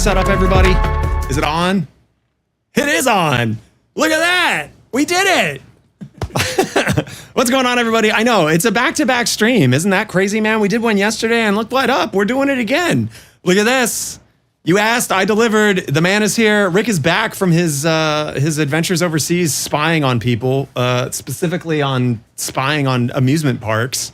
set up, everybody? Is it on? It is on. Look at that. We did it. What's going on, everybody? I know it's a back-to-back stream. Isn't that crazy, man? We did one yesterday and look what up. We're doing it again. Look at this. You asked, I delivered. The man is here. Rick is back from his adventures overseas, spying on people, specifically on spying on amusement parks.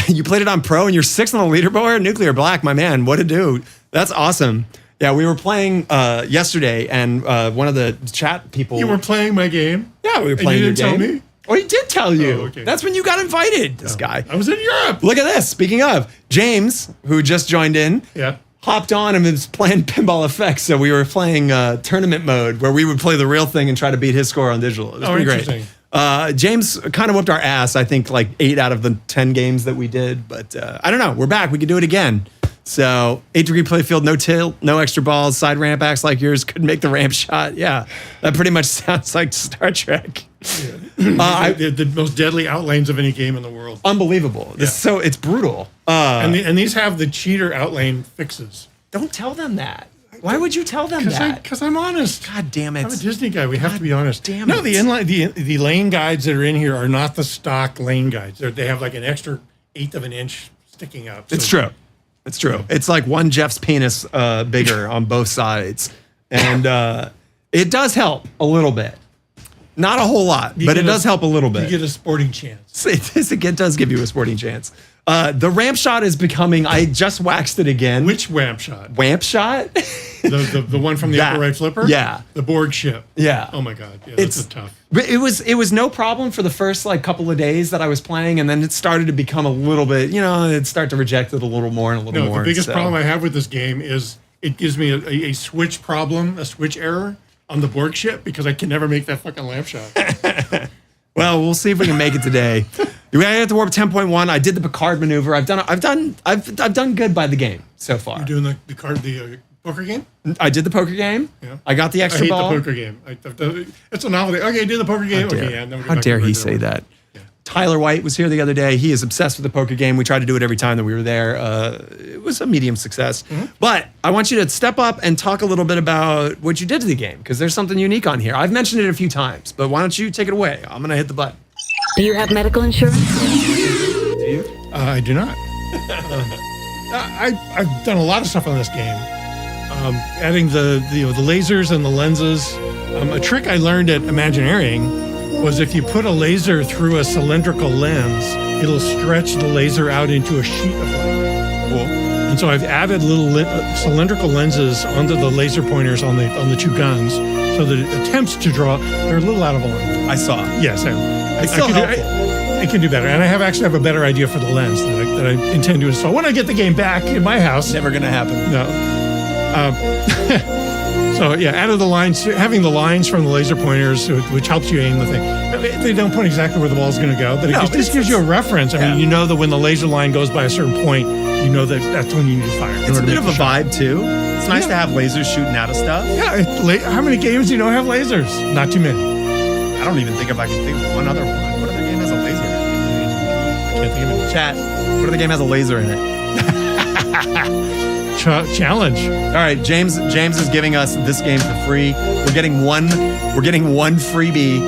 You played it on Pro and you're 6th on the leaderboard. Nuclear Black, my man. What a dude. That's awesome. Yeah, we were playing yesterday, and one of the chat people. You were playing my game? Yeah, we were playing your game. You didn't tell me? Oh, he did tell you. Oh, okay. That's when you got invited, this guy. I was in Europe. Look at this. Speaking of, James, who just joined in, hopped on and was playing Pinball Effects. So we were playing tournament mode where we would play the real thing and try to beat his score on digital. It was pretty great. James kind of whooped our ass, I think, like 8 out of the 10 games that we did. But I don't know. We're back. We can do it again. So 8-degree playfield, no tilt, no extra balls, side ramp acts like yours, couldn't make the ramp shot. Yeah, that pretty much sounds like Star Trek. Yeah. The most deadly outlanes of any game in the world. Unbelievable. Yeah. So it's brutal. And these have the cheater outlane fixes. Don't tell them that. Why would you tell them that? Because I'm honest. God damn it. I'm a Disney guy. We have to be honest. Damn no, it. The lane guides that are in here are not the stock lane guides. They have like an extra 1/8 of an inch sticking out. So it's true. It's true. It's like one Jeff's penis bigger on both sides. And it does help a little bit. Not a whole lot, but it does help a little bit. You get a sporting chance. It does give you a sporting chance. The ramp shot is becoming, I just waxed it again. Which ramp shot? Wamp shot? the one from the upper right flipper? Yeah. The Borg ship. Yeah. Oh my God. Yeah, that's tough. It was no problem for the first like couple of days that I was playing, and then it started to become a little bit, it'd start to reject it a little more and a little more. The biggest problem I have with this game is it gives me a switch problem, a switch error on the Borg ship because I can never make that fucking lamp shot. Well, we'll see if we can make it today. We got to warp 10.1. I did the Picard maneuver. I've done good by the game so far. You're doing the poker game? I did the poker game. Yeah. I got the extra ball. I hate the poker game. It's a novelty. Okay, do the poker game. How dare he say that? Yeah. Tyler White was here the other day. He is obsessed with the poker game. We tried to do it every time that we were there. It was a medium success. Mm-hmm. But I want you to step up and talk a little bit about what you did to the game, because there's something unique on here. I've mentioned it a few times, but why don't you take it away? I'm going to hit the button. Do you have medical insurance? Do you? I do not. I've done a lot of stuff on this game. Adding the lasers and the lenses. A trick I learned at Imagineering was if you put a laser through a cylindrical lens, it'll stretch the laser out into a sheet of light. Cool. And so I've added little cylindrical lenses onto the laser pointers on the two guns, so that it attempts to draw. They're a little out of alignment. I saw. Yes, I can do better, and I actually have a better idea for the lens that I intend to install when I get the game back in my house. Never gonna happen. No. So yeah, added the lines, having the lines from the laser pointers, which helps you aim the thing. They don't point exactly where the ball's going to go, but it just gives you a reference. I mean, you know that when the laser line goes by a certain point, you know that that's when you need to fire. It's a bit of a vibe too. It's nice to have lasers shooting out of stuff. Yeah. How many games do you know have lasers? Not too many. I don't even think if I can think of one other one. What other game has a laser in it? I can't think of it. Chat. What other game has a laser in it? Challenge. All right, James is giving us this game for free. We're getting one freebie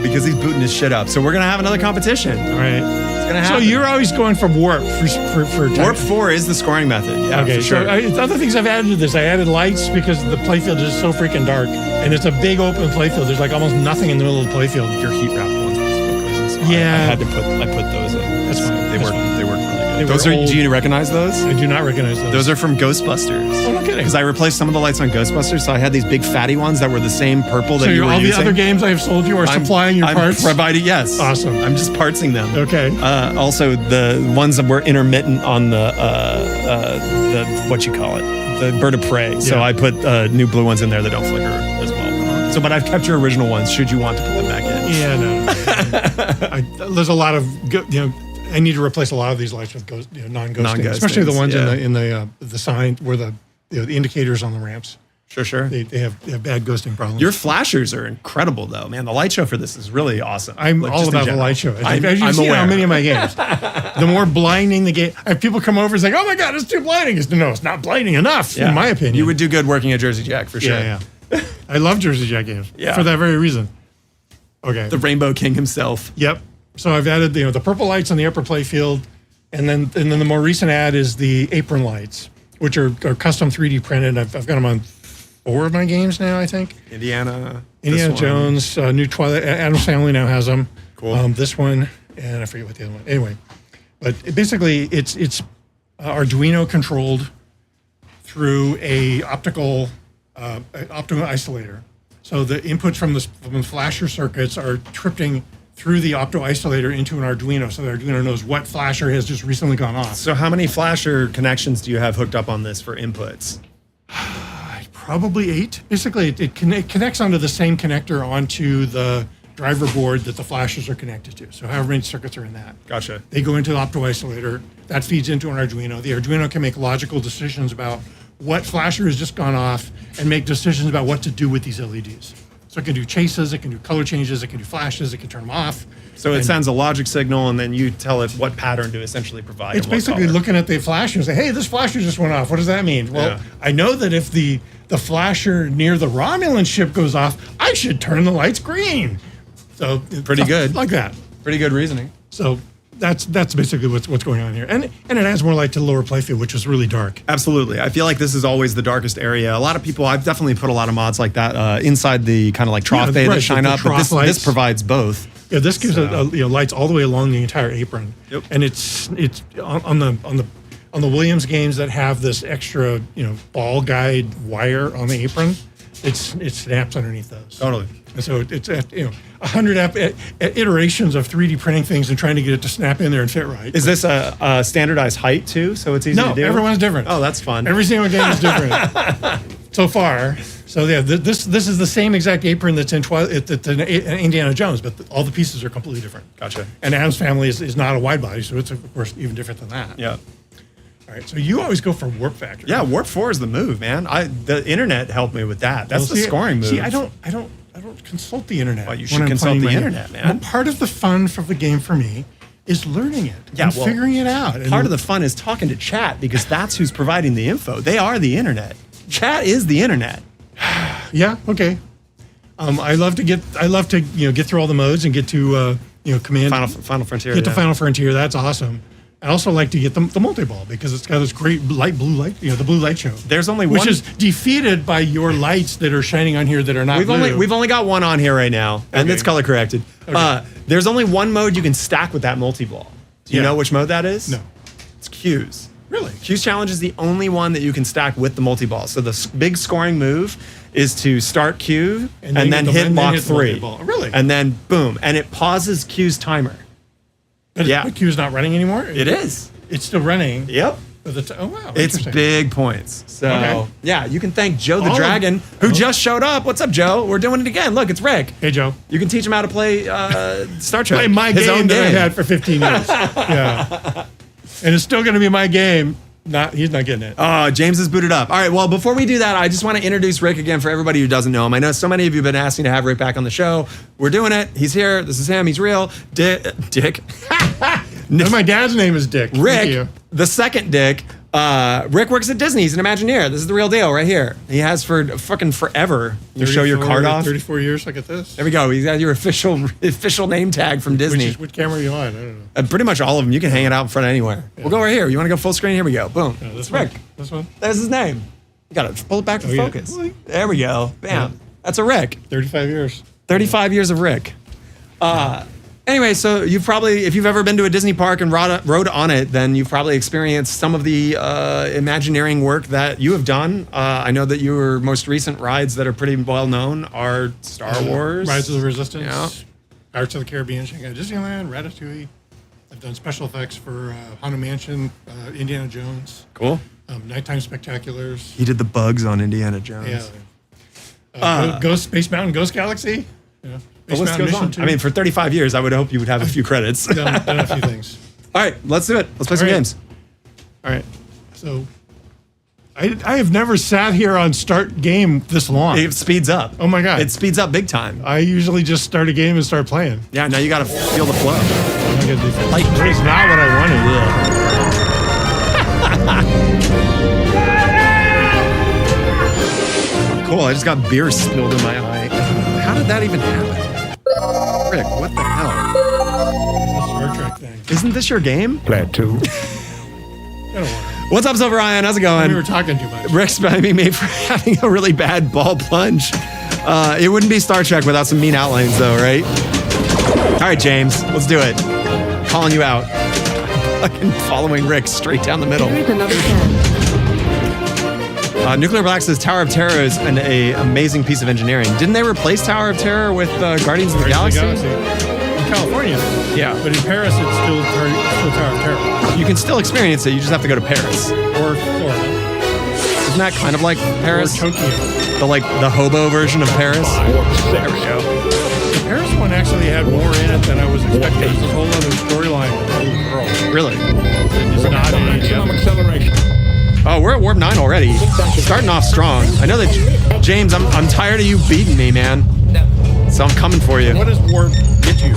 because he's booting his shit up. So we're gonna have another competition. All right. It's gonna happen. So you're always going for warp for warp 4 is the scoring method. Yeah, okay, for sure. So other things I've added to this, I added lights because the playfield is so freaking dark, and it's a big open playfield. There's like almost nothing in the middle of the playfield. Your heat wrap ones were so yeah. I put those in. That's fine. They work really good. Do you recognize those? I do not recognize those. Those are from Ghostbusters. Oh, no kidding. Because I replaced some of the lights on Ghostbusters, so I had these big fatty ones that were the same purple that you were using. So all the other games I have sold you are supplying your parts? I'm providing, yes. Awesome. I'm just partsing them. Okay. Also, the ones that were intermittent on the what you call it, the bird of prey. Yeah. So I put new blue ones in there that don't flicker as well. So, but I've kept your original ones. Should you want to put them back in? Yeah, no. There's a lot of I need to replace a lot of these lights with non-ghost things, especially the ones in the sign where the indicators on the ramps. Sure. They have bad ghosting problems. Your flashers are incredible, though, man. The light show for this is really awesome. I'm Like, all just in about the general. light show. I'm As you see aware. how many of my games, the more blinding the game. If people come over and say, "Oh my God, it's too blinding," no, it's not blinding enough, Yeah. in my opinion. You would do good working at Jersey Jack for sure. Yeah. I love Jersey Jack games Yeah. for that very reason. Okay. The Rainbow King himself. Yep. So I've added the purple lights on the upper playfield, and then the more recent add is the apron lights, which are custom 3D printed. I've got them on 4 of my games now, I think. Indiana Indiana this one. Jones, new Twilight. Adam's Family now has them. Cool. This one, and I forget what the other one. Anyway, but basically it's Arduino controlled through a optical isolator. So the inputs from the flasher circuits are tripping through the opto isolator into an Arduino, so the Arduino knows what flasher has just recently gone off. So how many flasher connections do you have hooked up on this for inputs? Probably 8. Basically, it connects onto the same connector onto the driver board that the flashers are connected to. So however many circuits are in that. Gotcha. They go into the opto isolator. That feeds into an Arduino. The Arduino can make logical decisions about what flasher has just gone off and make decisions about what to do with these LEDs. So it can do chases, it can do color changes, it can do flashes, it can turn them off. So it And sends a logic signal, and then you tell it what pattern to essentially provide. It's and what basically color. looking at the flasher and say, hey, this flasher just went off. What does that mean? Well, Yeah. I know that if the flasher near the Romulan ship goes off, I should turn the lights green. So Pretty stuff good. like that. Pretty good reasoning. So that's basically what's going on here, and it adds more light to the lower playfield, which is really dark. Absolutely. I feel like this is always the darkest area. A lot of people, I've definitely put a lot of mods like that inside the kind of like trough Yeah, bay right, that shine the up, but trough this lights. provides both. Yeah, this gives lights all the way along the entire apron. Yep. And it's on the Williams games that have this extra ball guide wire on the apron. It snaps underneath those. Totally. And so it's 100 iterations of 3D printing things and trying to get it to snap in there and fit right. Is this a standardized height too? So it's easy No, to do? everyone's different. Oh, that's fun. Every single game is different so far. So yeah, this is the same exact apron that's in Indiana Jones, but all the pieces are completely different. Gotcha. And Adam's Family is not a wide body, so it's of course even different than that. Yeah. All right. So you always go for warp factor. Yeah, Warp 4 is the move, man. The internet helped me with that. That's Well, the scoring move. See, I don't consult the internet. Well, you when should I'm consult playing the my game. internet, man. Well, part of the fun for the game for me is learning it and figuring it out. And Part of the fun is talking to chat because that's who's providing the info. They are the internet. Chat is the internet. Yeah. Okay. I love to get through all the modes and get to command Final Frontier. get to yeah. Final Frontier. That's awesome. I also like to get the multi-ball because it's got this great blue light, the blue light show. There's only which one. is defeated by your lights that are shining on here that are not blue. We've only got one on here right now, and Okay. it's color corrected. Okay. There's only one mode you can stack with that multi-ball. Do you Yeah. know which mode that is? No. It's Q's. Really? Q's Challenge is the only one that you can stack with the multi-ball. So the big scoring move is to start Q and then get the- hit and then lock hit the 3. multi-ball. Really? And then boom, and it pauses Q's timer. But Yeah. the queue's not running anymore. It is. It's still running. Yep. But oh wow. It's interesting. big points. So, Okay. yeah, you can thank Joe the All of- Dragon, who just showed up. What's up, Joe? We're doing it again. Look, it's Rick. Hey Joe. You can teach him how to play Star Trek. Play my his game own that I've game. had for 15 years. Yeah. And it's still going to be my game. He's not getting it. James is booted up. All right, well, before we do that, I just want to introduce Rick again for everybody who doesn't know him. I know so many of you have been asking to have Rick back on the show. We're doing it. He's here. This is him. He's real. Dick. And my dad's name is Dick. Thank Rick, you. the second Dick. Rick works at Disney. He's an Imagineer. This is the real deal right here. He has for fucking forever. You show your card off. 34 years. Look at this. There we go. He's got your official name tag from Disney. Which camera are you on? I don't know. Pretty much all of them. You can hang it out in front of anywhere. We'll go right here. You want to go full screen? Here we go. Boom. This Rick. one. This one. There's his name. You got to pull it back to yeah. focus. There we go. Bam. Yeah. That's a Rick. 35 years. 35 years of Rick. Anyway, so you've probably, if you've ever been to a Disney park and rode on it, then you've probably experienced some of the Imagineering work that you have done. I know that your most recent rides that are pretty well known are Star Wars. Rise of the Resistance. Yeah. Pirates of the Caribbean. Shanghai Disneyland. Ratatouille. I've done special effects for Haunted Mansion, Indiana Jones, Cool. Nighttime Spectaculars. He did the bugs on Indiana Jones. Yeah. Ghost Space Mountain, Ghost Galaxy. Yeah. The Space list Mountain goes on. Mission 2. I mean, for 35 years, I would hope you would have a few credits. done a few things. All right, let's do it. Let's play some All right. games. All right. So I have never sat here on start game this long. It speeds up. Oh my God. It speeds up big time. I usually just start a game and start playing. Yeah, now you got to feel the flow. That is not what I wanted. Cool, I just got beer spilled in my eye. How did that even happen? Rick, what the hell? It's a Star Trek thing. Isn't this your game? Play it too. I don't want it. What's up, Silver Iron? How's it going? We were talking too much. Rick's being made for having a really bad ball plunge. It wouldn't be Star Trek without some mean outlines, though, right? All right, James, let's do it. Calling you out. Fucking following Rick straight down the middle. Here's another 10. Nuclear Black says Tower of Terror is an amazing piece of engineering. Didn't they replace Tower of Terror with Guardians of the Galaxy? In California. Yeah. But in Paris, it's still Tower of Terror. You can still experience it, you just have to go to Paris. Or Florida. Isn't that kind of like Paris? Or Tokyo. The hobo version of Paris? There we go. The Paris one actually had more in it than I was expecting. It's a whole other storyline with the little girl. Really? It's not in any of the Maximum others. acceleration. Oh, we're at Warp 9 already. Starting off strong. I know that, James, I'm tired of you beating me, man. So I'm coming for you. What does warp get you?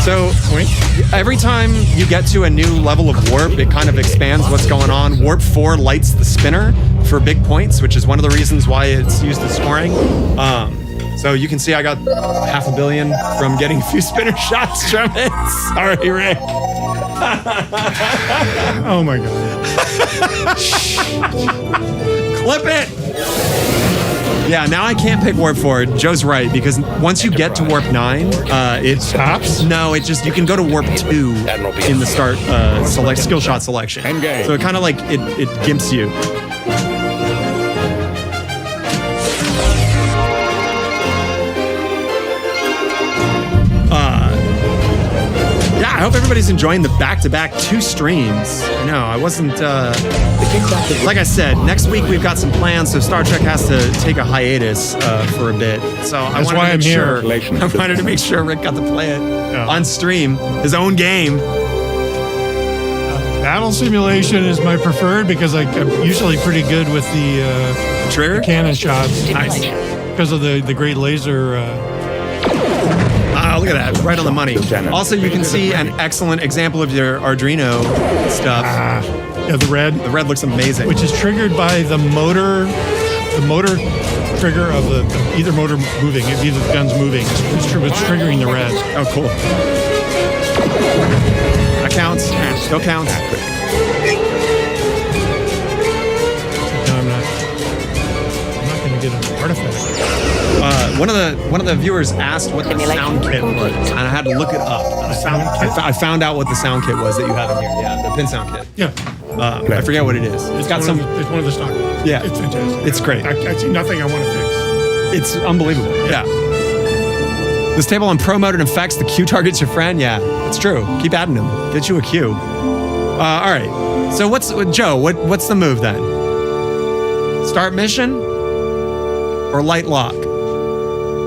So Point? every time you get to a new level of warp, it kind of expands what's going on. Warp 4 lights the spinner for big points, which is one of the reasons why it's used as scoring. So you can see I got 500 million from getting a few spinner shots from it. Sorry, Rick. Oh my God. Clip it. Yeah, now I can't pick Warp 4. Joe's right, because once you get to Warp 9, it stops? No, it just, you can go to Warp 2 in the start skill shot selection. Engage. So it kind of like, it gimps you. Yeah, I hope everybody's enjoying the back-to-back 2 streams. I know, I wasn't, like I said, next week we've got some plans, so Star Trek has to take a hiatus for a bit. So I That's why I'm here. I wanted to make sure Rick got to play it on stream, his own game. Battle simulation is my preferred because I'm usually pretty good with the Trigger? cannon shots. Nice. Because of the great laser. Look at that, right on the money. Lieutenant. Also, you can see an excellent example of your Arduino stuff. Yeah, the red. The red looks amazing. Which is triggered by the motor trigger of either motor moving, if either the gun's moving. It's triggering the red. Oh, cool. That counts. Still counts. No, I'm not going to get an artifact. One of the viewers asked what the sound kit was, and I had to look it up. I found out what the sound kit was that you have in here. Yeah, the pin sound kit. Yeah. I forget what it is. It's got some. It's one of the stock ones. Yeah. It's fantastic. It's great. I see nothing I want to fix. It's unbelievable. Yeah. This table on pro mode and effects, the Q targets your friend. Yeah, it's true. Keep adding them. Get you a Q. All right. So what's Joe? What's the move then? Start mission or light lock?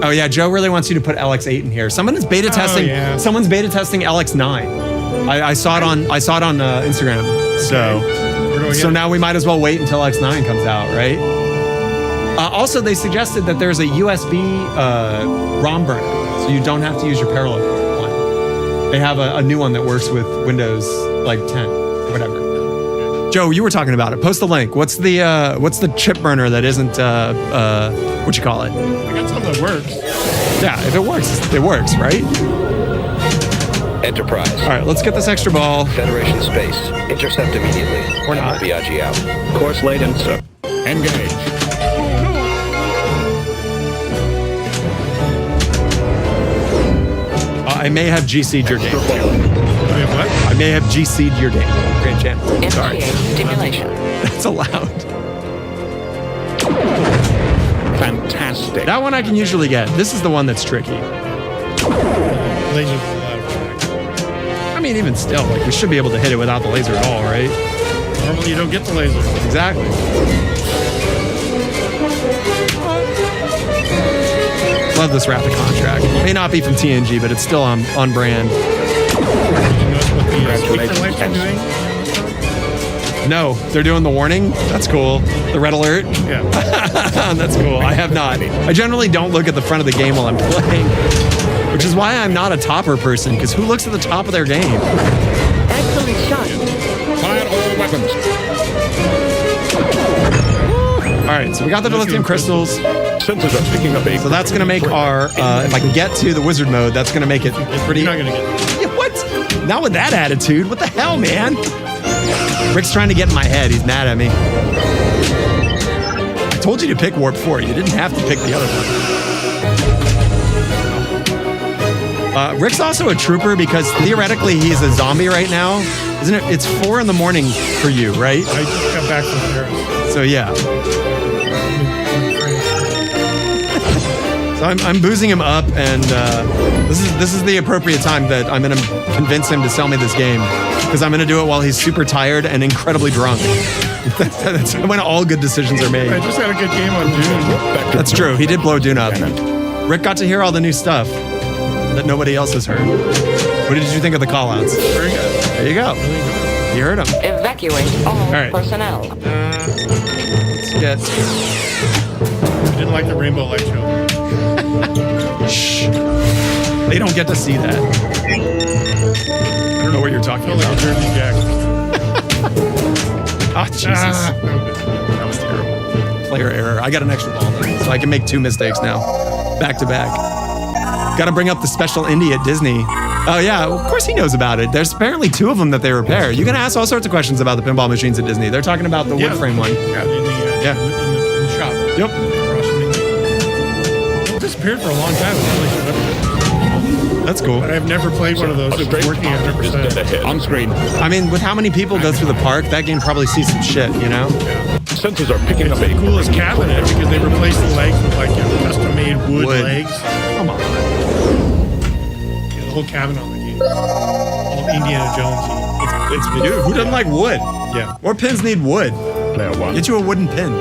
Oh yeah, Joe really wants you to put LX8 in here. Someone's beta testing. Yeah. Someone's beta testing LX9. I saw it on Instagram. So now we might as well wait until X9 comes out, right? Also, they suggested that there's a USB ROM burner, so you don't have to use your parallel one. They have a new one that works with Windows like 10 or whatever. Joe, you were talking about it. Post the link. What's the chip burner that isn't what you call it? I got something that works. Yeah, if it works, right? Enterprise. All right, let's get this extra ball. Federation space. Intercept immediately. Or not. Biaggi out. Course laid and so. Engage. I may have GC'd your game. Wait, what? I may have GC'd your game. Grand Channel. Sorry. MTA stimulation. That's allowed. Fantastic. That one I can usually get. This is the one that's tricky. Laser allowed effect. I mean, even still, like, we should be able to hit it without the laser at all, right? Normally you don't get the laser. Exactly. Love this rapid contract. May not be from TNG, but it's still on brand. Did you notice what the speaker lights are doing? No, they're doing the warning. That's cool. The red alert. Yeah. That's cool. I have not. I generally don't look at the front of the game while I'm playing, which is why I'm not a topper person, because who looks at the top of their game? Excellent shot. Fire all weapons. All right, so we got the lithium crystals. Sensors are picking up a... So that's going to make our, if I can get to the wizard mode, that's going to make it pretty... You're not going to get it. Yeah, what? Not with that attitude. What the hell, man? Rick's trying to get in my head. He's mad at me. I told you to pick Warp 4. You didn't have to pick the other one. Rick's also a trooper because theoretically he's a zombie right now. Isn't it? It's 4 in the morning for you, right? I just got back from Paris. So yeah. So I'm boozing him up, and this is the appropriate time that I'm going to convince him to sell me this game, because I'm going to do it while he's super tired and incredibly drunk. That's when all good decisions are made. I just had a good game on Dune. That's true. He did blow Dune up. Rick got to hear all the new stuff that nobody else has heard. What did you think of the callouts? Very good. There you go. You heard them. Evacuate all right. personnel. Let's get... I didn't like the rainbow light show. Shh. They don't get to see that. I don't know what you're talking I felt like a about. Jersey Jack. Ah, Jesus. That was terrible. Player error. I got an extra ball then, so I can make 2 mistakes now. Back to back. Got to bring up the special indie at Disney. Oh, yeah. Well, of course he knows about it. There's apparently 2 of them that they repair. You can ask all sorts of questions about the pinball machines at Disney. They're talking about the wood frame one. Yeah, in the shop. Yep. It disappeared for a long time. That's cool. But I've never played one of those that was working 100%. On screen. I mean, with how many people go through the park, that game probably sees some shit, you know? Sensors are picking It's up the a... coolest cabinet because they replaced the legs with like custom-made wood legs. Come on. The whole cabinet on the game. All Indiana Jonesy. It's dude, who doesn't like wood? Yeah. More pins need wood. Player 1. Get you a wooden pin.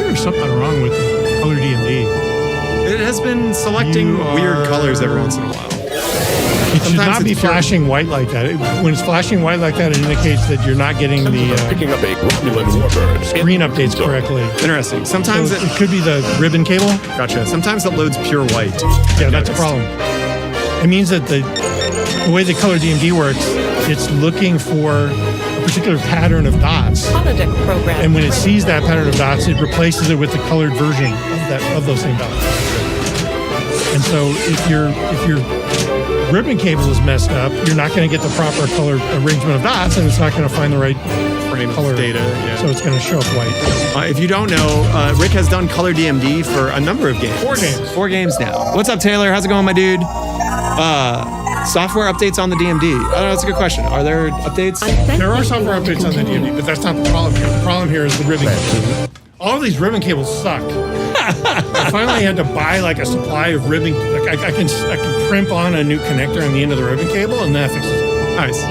There's something wrong with color D&D. It has been selecting weird colors every once in a while. It should not be flashing white like that. When it's flashing white like that, it indicates that you're not getting the Picking up a Romulan warbird. screen updates correctly. Interesting. Sometimes So it could be the ribbon cable. Gotcha. Sometimes it loads pure white. Yeah, that's a problem. It means that the way the color DMD works, it's looking for a particular pattern of dots. Holodeck program. And when it sees that pattern of dots, it replaces it with the colored version of those same dots. And so if your ribbon cable is messed up, you're not going to get the proper color arrangement of dots, and it's not going to find the right Frame color data. Yeah. So it's going to show up white. If you don't know, Rick has done color DMD for a number of games. 4 games. 4 games now. What's up, Taylor? How's it going, my dude? Software updates on the DMD. That's a good question. Are there updates? There are software updates on the DMD, but that's not the problem here. The problem here is the ribbon cable. All of these ribbon cables suck. I finally had to buy like a supply of ribbon. Like I can crimp on a new connector on the end of the ribbon cable, and that fixes it. Nice.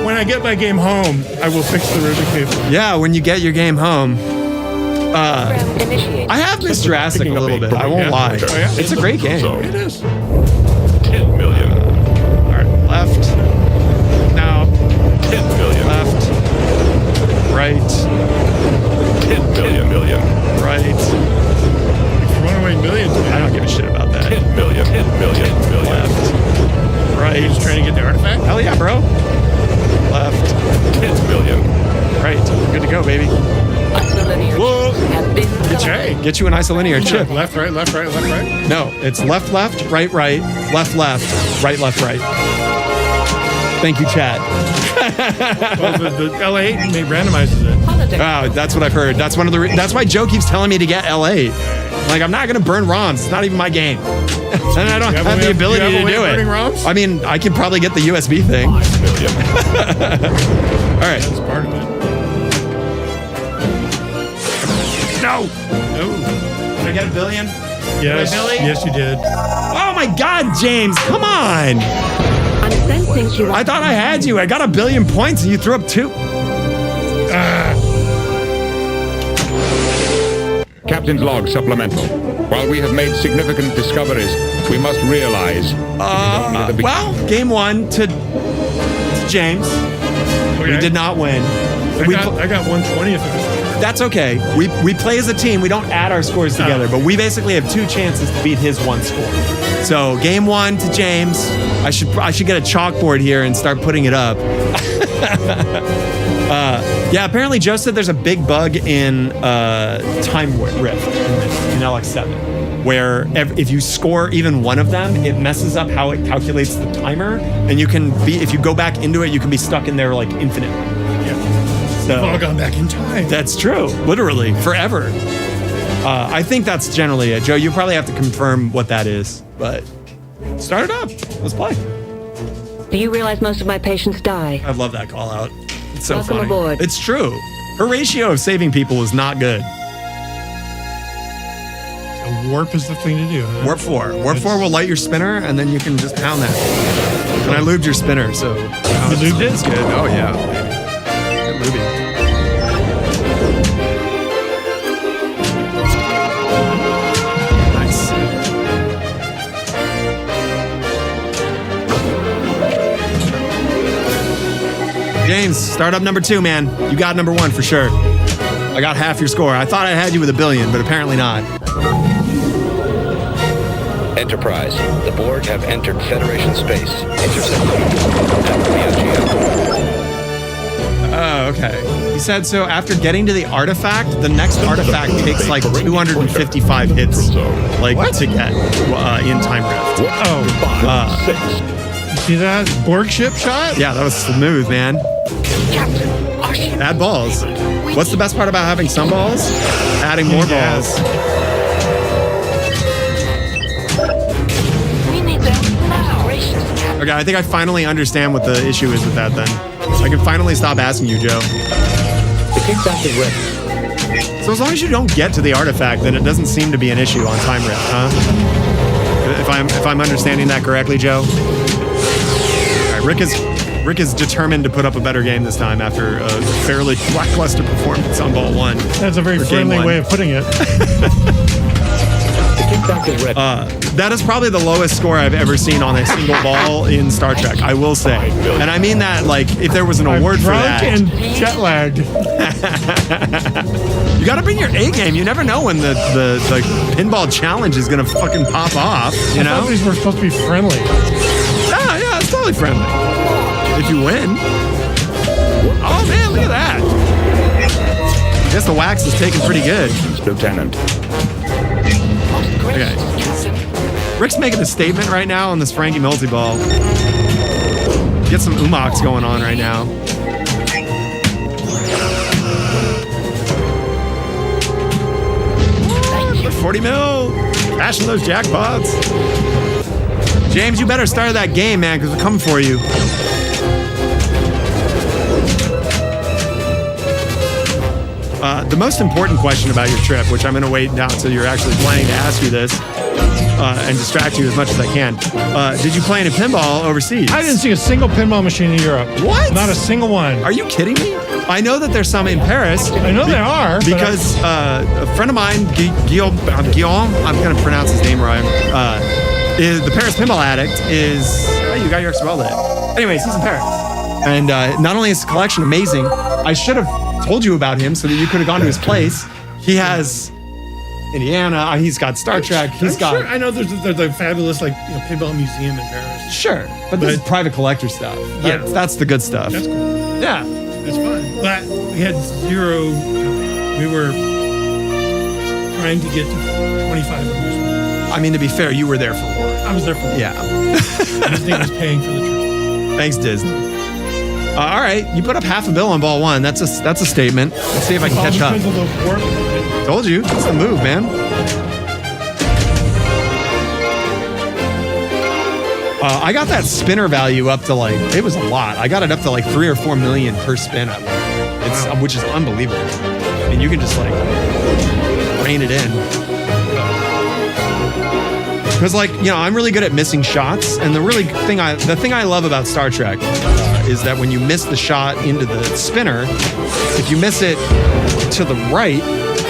When I get my game home, I will fix the ribbon cable. Yeah, when you get your game home. Program initiated. I have missed Jurassic a little bit. I won't lie. Oh, yeah? It's a great game. It is. 10 million. All right, left. Now, 10 million. left. Right. 10 million. Right. Runaway millions. I don't give a shit about that. 10 million. 10 million. Left. Right. You're just trying to get the artifact? Hell yeah, bro. Left. 10 million. Right. Good to go, baby. Isolinear Whoa. have been Hey. Get you an isolinear chip. Left, right, left, right, left, right. No, it's left, left, right, right, left, left, right, left, right. Thank you, chat. Well, the LA randomizes it. Holodeck. Oh, that's what I've heard. That's one of the. That's why Joe keeps telling me to get LA. Like, I'm not gonna burn ROMs. It's not even my game, and I don't You have the ability you have to a way do of it. burning ROMs? I mean, I could probably get the USB thing. 5 million. All right. That's part of it. No. No. Did I get $1 billion? Yes. Billy? Yes, you did. Oh my God, James! Come on! I'm sensing you. I thought I had you. I got 1 billion points, and you threw up 2. Ah. Captain's log supplemental. While we have made significant discoveries, we must realize Well, game one to James. Okay. We did not win. I got 1/20th of this. That's okay. We play as a team. We don't add our scores together, but we basically have 2 chances to beat his 1 score. So game 1 to James. I should get a chalkboard here and start putting it up. Yeah, apparently Joe said there's a big bug in Time Rift in LX7, where if you score even one of them, it messes up how it calculates the timer, and you can be, if you go back into it, you can be stuck in there like infinitely. So, We've all gone back in time. that's true, literally forever. I think that's generally it. Joe, you probably have to confirm what that is, but start it up. Let's play. Do you realize most of my patients die? I love that call out. It's so Welcome funny. aboard. It's true. Her ratio of saving people is not good. So warp is the thing to do. Huh? Warp 4. Warp 4 will light your spinner, and then you can just pound that. And I lubed your spinner, so You lubed it? it's good. Oh yeah, baby. Good lubing. Nice. James, start up number 2, man. You got number 1 for sure. I got half your score. I thought I had you with 1 billion, but apparently not. Enterprise, the Borg have entered Federation space. Intercept. Oh, okay. He said so after getting to the artifact, the next artifact takes like 255 hits, like to get in Time Rift. Oh, you see that Borg ship shot? Yeah, that was smooth, man. Captain, our ship. Add balls. What's the best part about having some balls? Adding more balls. We need them now. Gracious Captain. Okay, I think I finally understand what the issue is with that then. I can finally stop asking you, Joe. The kickback is ready. So as long as you don't get to the artifact, then it doesn't seem to be an issue on Time Rift, huh? If I'm understanding that correctly, Joe. All right, Rick is determined to put up a better game this time after a fairly lackluster performance on ball 1. That's a very For game friendly 1. way of putting it. The kickback is ready. That is probably the lowest score I've ever seen on a single ball in Star Trek, I will say. And I mean that like if there was an award for Drunk that. and jet lagged. You got to bring your A game. You never know when the pinball challenge is going to fucking pop off, you I know? thought these were supposed to be friendly. Yeah, it's totally friendly. If you win. Oh man, look at that. I guess the wax is taken pretty good. Lieutenant. Okay. Rick's making a statement right now on this Frankie multi-ball. Get some umox going on right now. For 40 mil. Cashing those jackpots. James, you better start that game, man, because we're coming for you. The most important question about your trip, which I'm going to wait down until you're actually playing to ask you this and distract you as much as I can. Did you play any pinball overseas? I didn't see a single pinball machine in Europe. What? Not a single one. Are you kidding me? I know that there's some in Paris. I know they are. but Because a friend of mine, Guillaume, I'm going to pronounce his name right, is the Paris Pinball Addict is, oh, you got your spelled it. Anyways, he's in Paris. And not only is his collection amazing, I should have told you about him so that you could have gone to his place. He has Indiana, he's got Star Trek, he's got... Sure, I know there's a fabulous pinball museum in Paris. Sure, but this is private collector stuff. That's the good stuff. That's cool. Yeah. That's fun. But we had zero. We were trying to get to 25 amusement. I mean, to be fair, you were there for work. I was there for. Yeah. Disney was paying for the trip. Thanks, Disney. All right, you put up $500 million on ball 1. That's a statement. Let's see if I can catch up. Told you, it's the move, man. I got that spinner value up to like, it was a lot. I got it up to like 3 or 4 million per spin. Which is unbelievable. And you can just like rein it in. Because I'm really good at missing shots. And the thing I love about Star Trek is that when you miss the shot into the spinner, if you miss it to the right,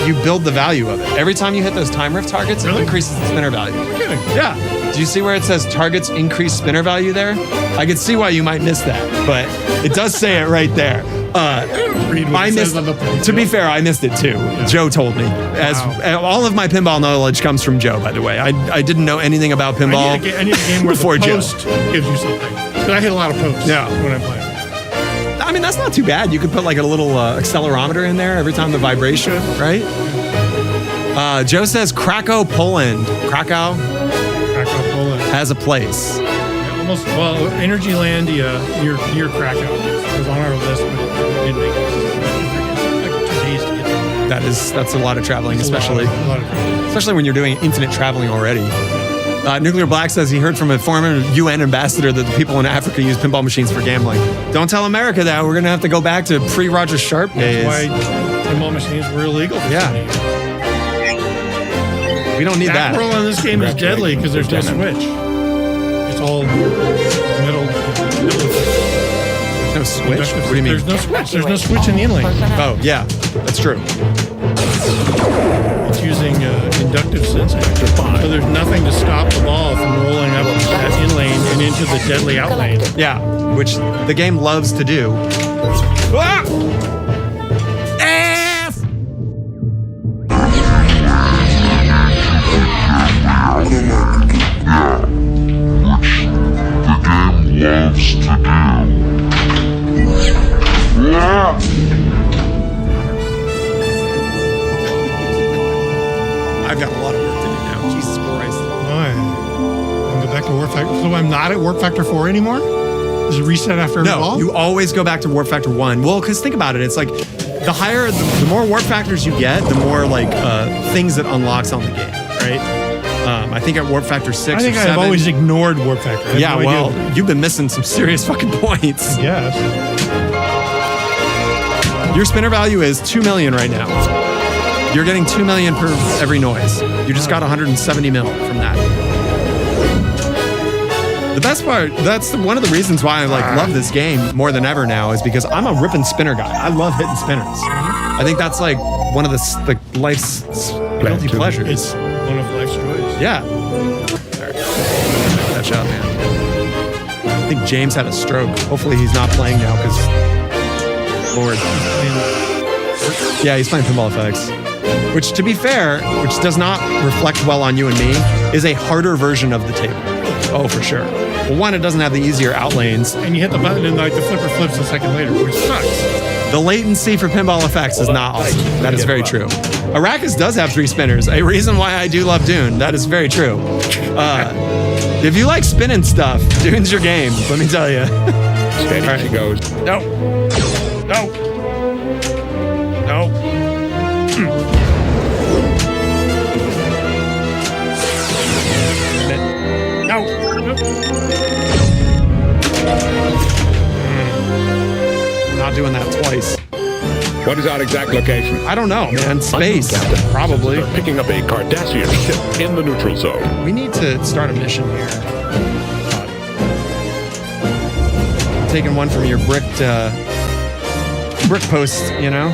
you build the value of it. Every time you hit those time rift targets, Really? it increases the spinner value. You're kidding. Yeah. Do you see where it says targets increase spinner value there? I could see why you might miss that, but it does say it right there. Read what I it missed. says on the To be fair, I missed it too. Joe told me. As all of my pinball knowledge comes from Joe, by the way. I didn't know anything about pinball I need a game where before the Joe. post gives you something. Because I hit a lot of posts Yeah. when I play. I mean, that's not too bad. You could put like a little accelerometer in there every time the vibration, right? Joe says Krakow, Poland. Krakow Krakow, Poland. has a place. Yeah, almost, well, Energylandia near Krakow was on our list, but it didn't make it. It's like 2 days to get there. That's a lot of traveling, It's a lot especially of travel. especially when you're doing infinite traveling already. Nuclear Black says he heard from a former UN ambassador that the people in Africa use pinball machines for gambling. Don't tell America that. We're going to have to go back to pre-Roger Sharp days. That's why pinball machines were illegal for Yeah. 20 years. We don't need That that. roll on this game is deadly because there's no switch. It's all middle. No switch? What do you mean? There's no switch. There's no switch in the inlane. Oh, yeah. That's true. It's using inductive sensing. So there's nothing to stop the ball from rolling up that in lane and into the deadly out lane. Yeah, which the game loves to do. Ah! F! I've got a lot of work to do now. Jesus Christ. Why? And go back to Warp Factor. So I'm not at Warp Factor 4 anymore? Is it reset after every No, ball? you always go back to Warp Factor 1. Well, because think about it. It's like the higher, the more Warp Factors you get, the more like things it unlocks on the game, right? I think at Warp Factor 6 I think or I've 7. always ignored Warp Factor. I have Yeah, no well, idea. you've been missing some serious fucking points. Yes. Your spinner value is 2 million right now. You're getting 2 million per every noise. You just got 170 mil from that. The best part, that's one of the reasons why I love this game more than ever now, is because I'm a ripping spinner guy. I love hitting spinners. I think that's like one of the life's guilty pleasures. It's one of life's joys. Yeah. That shot, man. I think James had a stroke. Hopefully he's not playing now because, Lord. Yeah, he's playing Pinball Effects. Which, to be fair, which does not reflect well on you and me, is a harder version of the table. Oh, for sure. Well, one, it doesn't have the easier out lanes. And you hit the button and like the flipper flips a second later, which sucks. The latency for Pinball Effects is not awesome. That is very true. Arrakis does have 3 spinners. A reason why I do love Dune. That is very true. If you like spinning stuff, Dune's your game. Let me tell you. Steady she goes. No. No. No. No. Not doing that twice. What is our exact location? I don't know, man. Space, Captain. probably. They're picking up a Cardassian ship in the neutral zone. We need to start a mission here. Taking one from your brick post, you know?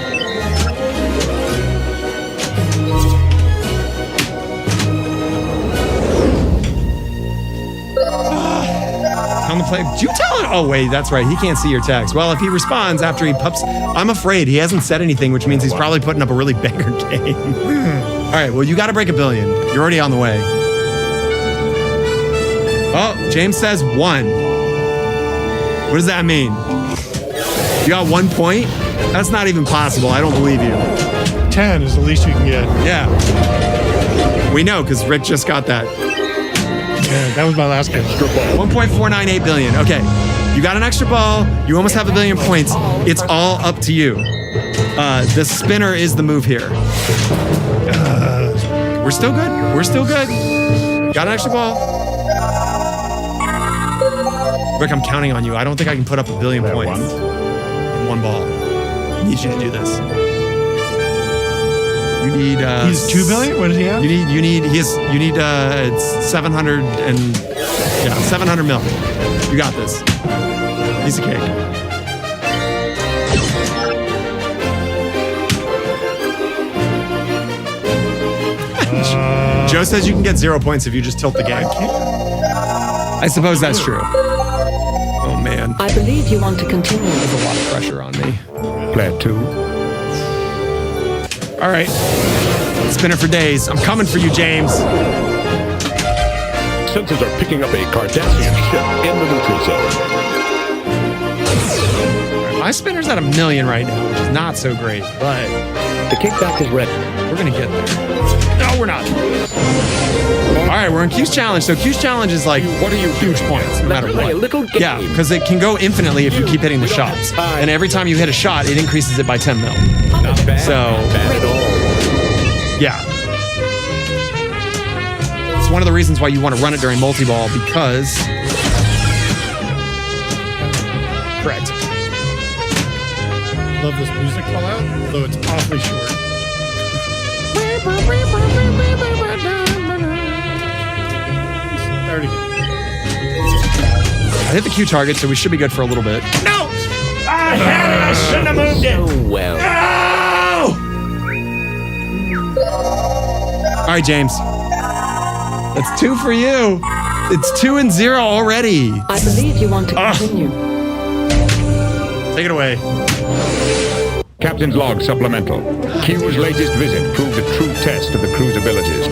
On the play. Do you tell it? Oh, wait, that's right. He can't see your text. Well, if he responds after he pups, I'm afraid he hasn't said anything, which means he's probably putting up a really banger game. All right, well, you got to break 1 billion. You're already on the way. Oh, James says 1. What does that mean? You got 1 point? That's not even possible. I don't believe you. 10 is the least you can get. Yeah. We know because Rick just got that. Yeah, that was my last game. 1.498 billion. Okay. You got an extra ball. You almost have 1 billion points. It's all up to you. The spinner is the move here. We're still good. We're still good. Got an extra ball. Rick, I'm counting on you. I don't think I can put up 1 billion points in 1 ball. I need you to do this. You need He's 2 billion? What does he have? you need it's 700 and 700 mil. You got this. Piece of cake. Joe says you can get 0 points if you just tilt the game. I suppose that's true. Oh, man. I believe you want to continue. There's a lot of pressure on me. Player 2. All right. Spinner for days. I'm coming for you, James. Sensors are picking up a Cardassian ship in the neutral zone. My spinner's at 1,000,000 right now, which is not so great, but The kickback is ready. we're going to get there. No, we're not. All right, we're in Q's challenge. So Q's challenge is like, what are you huge points, no matter Let's play what. a little game. Yeah, because it can go infinitely if you keep hitting the shots. And every time you hit a shot, it increases it by 10 mil. Not bad. So, Bad at all. yeah. It's one of the reasons why you want to run it during multi-ball because... Correct. Love this music call out, although it's awfully short. Start again. I hit the Q target, so we should be good for a little bit. No! I had it! I shouldn't have moved it! Oh, well. No! All right, James. That's 2 for you. It's 2 and 0 already. I believe you want to continue. Take it away. Captain's log supplemental. Q's latest visit proved a true test of the crew's abilities.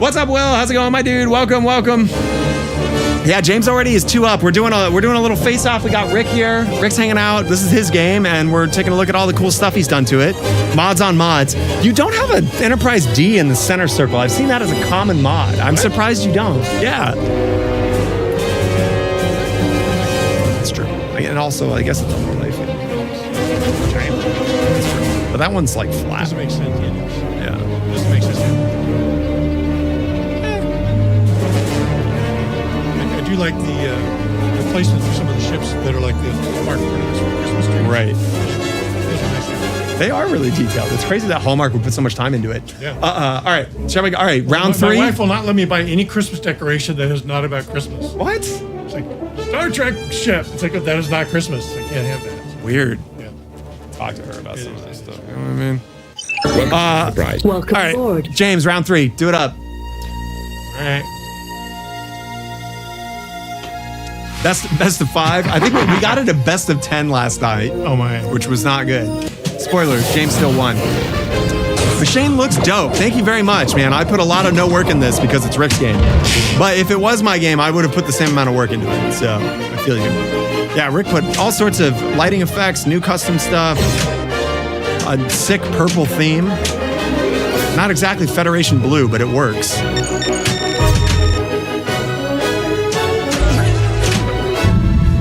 What's up, Will? How's it going, my dude? Welcome, welcome. Yeah, James already is 2 up. We're doing a little face-off. We got Rick here. Rick's hanging out. This is his game, and we're taking a look at all the cool stuff he's done to it. Mods on mods. You don't have an Enterprise D in the center circle. I've seen that as a common mod. I'm surprised you don't. Yeah. That's true. And also, I guess it's on the playfield. But that one's like flat. Doesn't make sense. Yeah. Doesn't make sense. I do like the replacements for some of the ships that are like the Hallmark ornaments for Christmas trees. Right. Those are nice. They are really detailed. It's crazy that Hallmark would put so much time into it. Yeah. All right. Shall we go? All right. Round My 3. wife will not let me buy any Christmas decoration that is not about Christmas. What? It's like Star Trek ship. It's like, that is not Christmas. I can't have that. Weird. Yeah. Talk to her about some of that stuff. You know what I mean? Welcome to the prize. Welcome All right. aboard. James, round 3. Do it up. All right. Best of 5. I think we got it a best of 10 last night, Oh my. which was not good. Spoilers, James still won. Machine looks dope. Thank you very much, man. I put a lot of no work in this because it's Rick's game. But if it was my game, I would have put the same amount of work into it. So I feel you. Yeah, Rick put all sorts of lighting effects, new custom stuff, a sick purple theme. Not exactly Federation blue, but it works.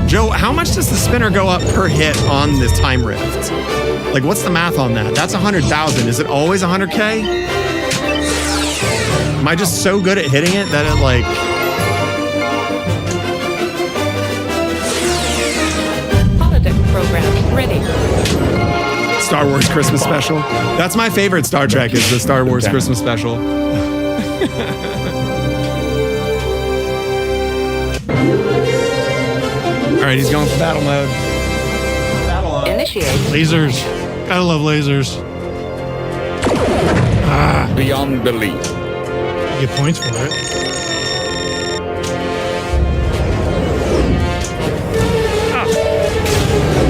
Joe, how much does the spinner go up per hit on this time rift? Like, what's the math on that? That's 100,000. Is it always 100K? Am I just so good at hitting it that it like... Holodeck program ready. Star Wars Christmas special. That's my favorite Star Trek is the Star Wars Christmas special. All right, he's going for battle mode. Battle on. Initiate. Lasers. Gotta love lasers. Beyond belief. You get points for it.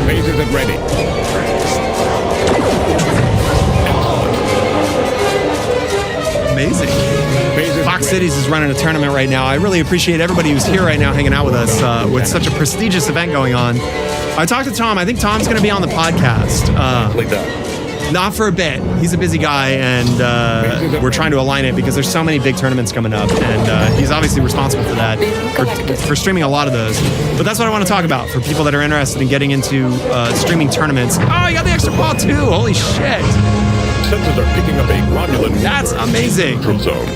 Lasers at ready. Amazing. Lasers Fox at ready. Cities is running a tournament right now. I really appreciate everybody who's here right now hanging out with us with such a prestigious event going on. I talked to Tom. I think Tom's going to be on the podcast. Like that. Not for a bit. He's a busy guy, and we're trying to align it because there's so many big tournaments coming up, and he's obviously responsible for that, for streaming a lot of those. But that's what I want to talk about for people that are interested in getting into streaming tournaments. Oh, you got the extra ball too! Holy shit! Sensors are picking up a Romulan That's amazing. neutral zone.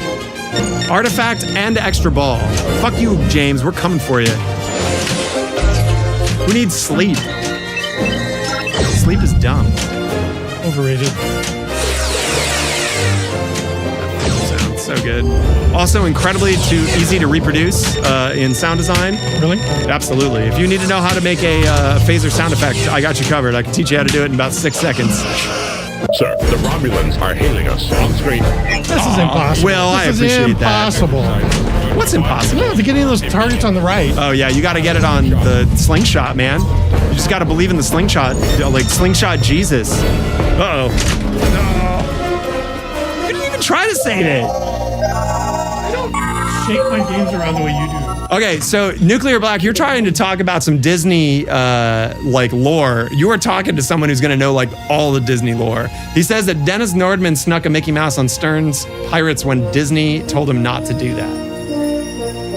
Artifact and extra ball. Fuck you, James. We're coming for you. Who needs sleep? Sleep is dumb. Overrated. Sounds so good. Also, incredibly easy to reproduce in sound design. Really? Absolutely. If you need to know how to make a phaser sound effect, I got you covered. I can teach you how to do it in about 6 seconds. Sir, the Romulans are hailing us on screen. This is impossible. Will, I this appreciate is impossible. What's impossible? No, they're getting those targets on the right. Oh yeah, you got to get it on the slingshot, man. You just got to believe in the slingshot, like slingshot Jesus. Uh-oh. No. You didn't even try to save it. I don't shake my games around the way you do. Okay, so Nuclear Black, you're trying to talk about some Disney like lore. You are talking to someone who's gonna know like all the Disney lore. He says that Dennis Nordman snuck a Mickey Mouse on Stern's Pirates when Disney told him not to do that. I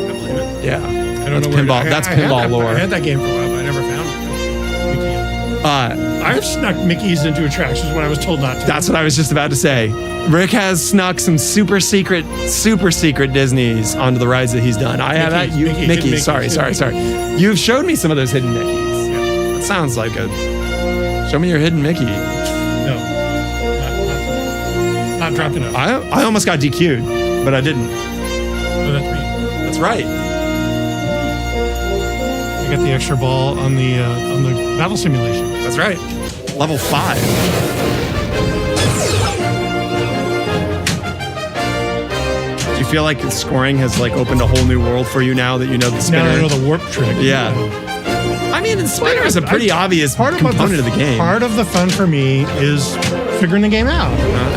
believe it. Yeah, I don't that's know pinball. That's pinball lore. I had that game for a while, but I never found Mickey. I've snuck Mickeys into attractions when I was told not to. That's what I was just about to say. Rick has snuck some super secret Disneys onto the rides that he's done. I have that. Mickey. Sorry. You've showed me some of those hidden Mickeys. Yeah. That sounds like a. Show me your hidden Mickey. No, not drunk enough. I almost got DQ'd, but I didn't. Oh, that's me. That's right. I got the extra ball on the battle simulation. That's right. Level 5. Do you feel like scoring has like opened a whole new world for you now that you know the spinner? Now I know the warp trick. Yeah. I mean, the spinner is a pretty obvious component of the game. Part of the fun for me is figuring the game out.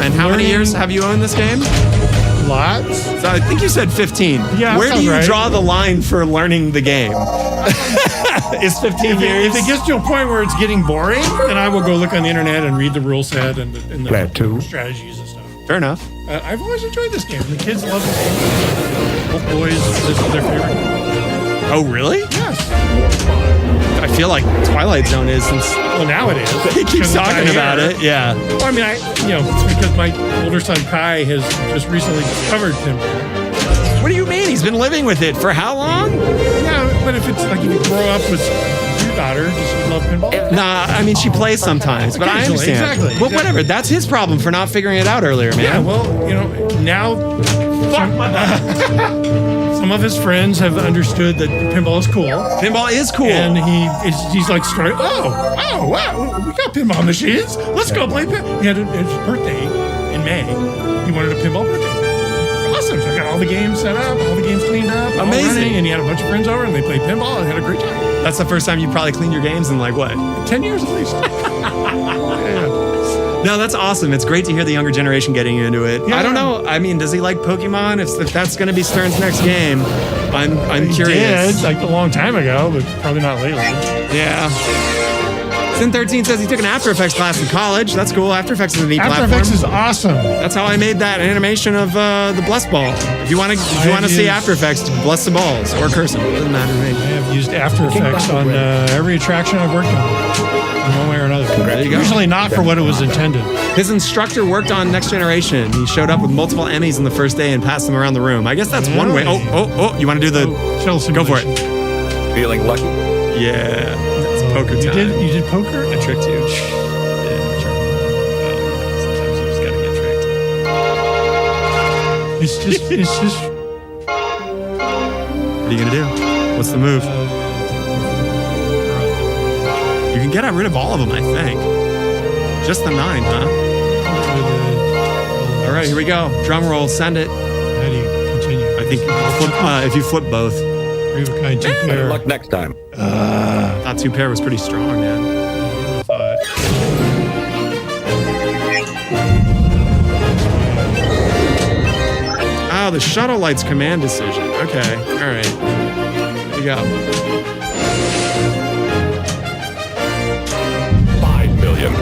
And how many years have you owned this game? Lots. So I think you said 15. Yeah, where do sounds you right. draw the line for learning the game? Is 15 years? If it gets to a point where it's getting boring, then I will go look on the internet and read the rule set and the Glad to. strategies and stuff. Fair enough. I've always enjoyed this game. The kids love the game. Both boys, this is their favorite. Oh, really? Yes. I feel like Twilight Zone is since Well, now it is. he keeps Because it's talking not about here. it. Yeah. Well, I mean, because my older son Kai has just recently discovered pinball. What do you mean? He's been living with it for how long? Yeah, but if it's like if you grow up with your daughter, does she love pinball? Nah, I mean, she plays sometimes, but I Occasionally, understand. exactly. Well, whatever. That's his problem for not figuring it out earlier, man. Yeah, well, now some of his friends have understood that pinball is cool. Pinball is cool. And he's like, wow, we got pinball machines. Let's go play pinball. He had his birthday in May. He wanted a pinball birthday. Awesome. So I got all the games set up, all the games cleaned up. all Amazing. running, and he had a bunch of friends over and they played pinball and had a great time. That's the first time you probably cleaned your games in like what? 10 years at least. Yeah. No, that's awesome. It's great to hear the younger generation getting into it. Yeah. I don't know. I mean, does he like Pokemon? If that's going to be Stern's next game, I'm He curious. did, like a long time ago, but probably not lately. Yeah. Sin13 says he took an After Effects class in college. That's cool. After Effects is a neat After platform. Effects is awesome. That's how I made that animation of the bless ball. If you want to see used- After Effects, bless the balls or curse them. It doesn't matter to I me. have used After Effects on every attraction I've worked on, in one way or another. There you go. Usually not for what it was intended. His instructor worked on Next Generation. He showed up with multiple Emmys in the first day and passed them around the room. I guess that's one way. Really? Oh! You want to do the? Shuttle Go for simulation. it. Feeling lucky? Yeah, it's poker You time. did poker? I tricked you. Yeah, sure. Sometimes you just gotta get tricked. It's just. What are you gonna do? What's the move? You can get rid of all of them, I think. Just the 9, huh? All right, here we go. Drum roll, send it. How do you continue? I think if you flip both. Three of a kind, two Better pair. luck next time. Thought 2 pair was pretty strong, man. Oh, the shuttle light's command decision. Okay, all right. Here you go. 5 million.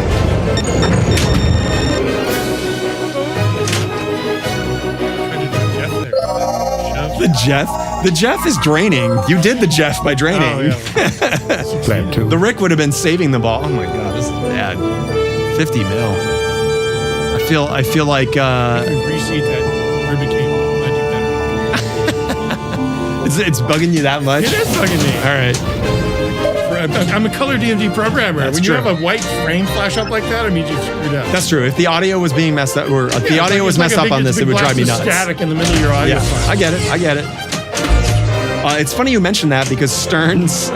The Jeff is draining. You did the Jeff by draining. Glad to. The Rick would have been saving the ball. Oh my god, this is bad. 50 mil. I feel like Reseat that ribbon cable. I do better. it's bugging you that much. It is bugging me. All right. I'm a color DMD programmer. That's when you true. have a white frame flash up like that, it means you've screwed up. That's true. If the audio was being messed up, or if the Yeah, audio it's was like messed a up big- on it's this, a it big would drive me blast nuts. of static in the middle of your audio Yeah, file. I get it. It's funny you mentioned that because Stern's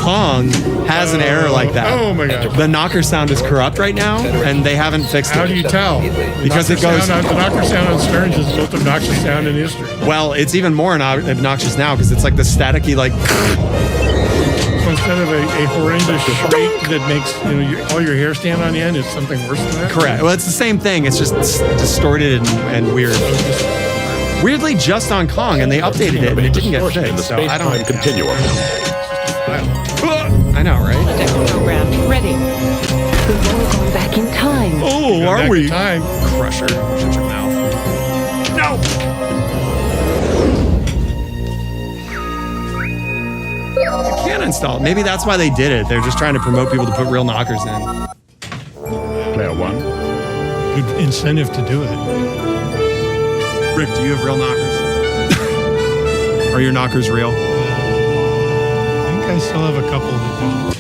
Kong has an error like that. Oh my god. The knocker sound is corrupt right now, and they haven't fixed How it. do you tell? Because it goes. The knocker sound on Stearns is the most obnoxious sound in history. Well, it's even more obnoxious now because it's like the staticky, like. So instead of a horrendous shriek that makes all your hair stand on end, it's something worse than that. Correct. Well, it's the same thing. It's just distorted and weird. Weirdly, just on Kong, and they updated it, and it didn't get Distortion in the fixed. So I don't. space-time continuum. I know, right? Holodeck program ready. We've all gone back in time. Oh, Go are back we? in time. Crusher, shut your mouth. No. You can't install it. Maybe that's why they did it. They're just trying to promote people to put real knockers in. Player 1. Good incentive to do it. Rick, do you have real knockers? Are your knockers real? I think I still have a couple that don't.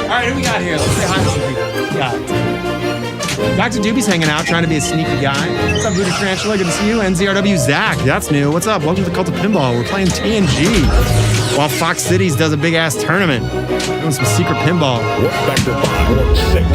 All right, who we got here? Let's say hi to some people. We got Dr. Doobie's hanging out, trying to be a sneaky guy. What's up, Voodoo Tarantula? Good to see you. NZRW Zach, that's new. What's up? Welcome to the Cult of Pinball. We're playing TNG while Fox Cities does a big ass tournament. Doing some secret pinball. Warp Factor 5, Warp 6.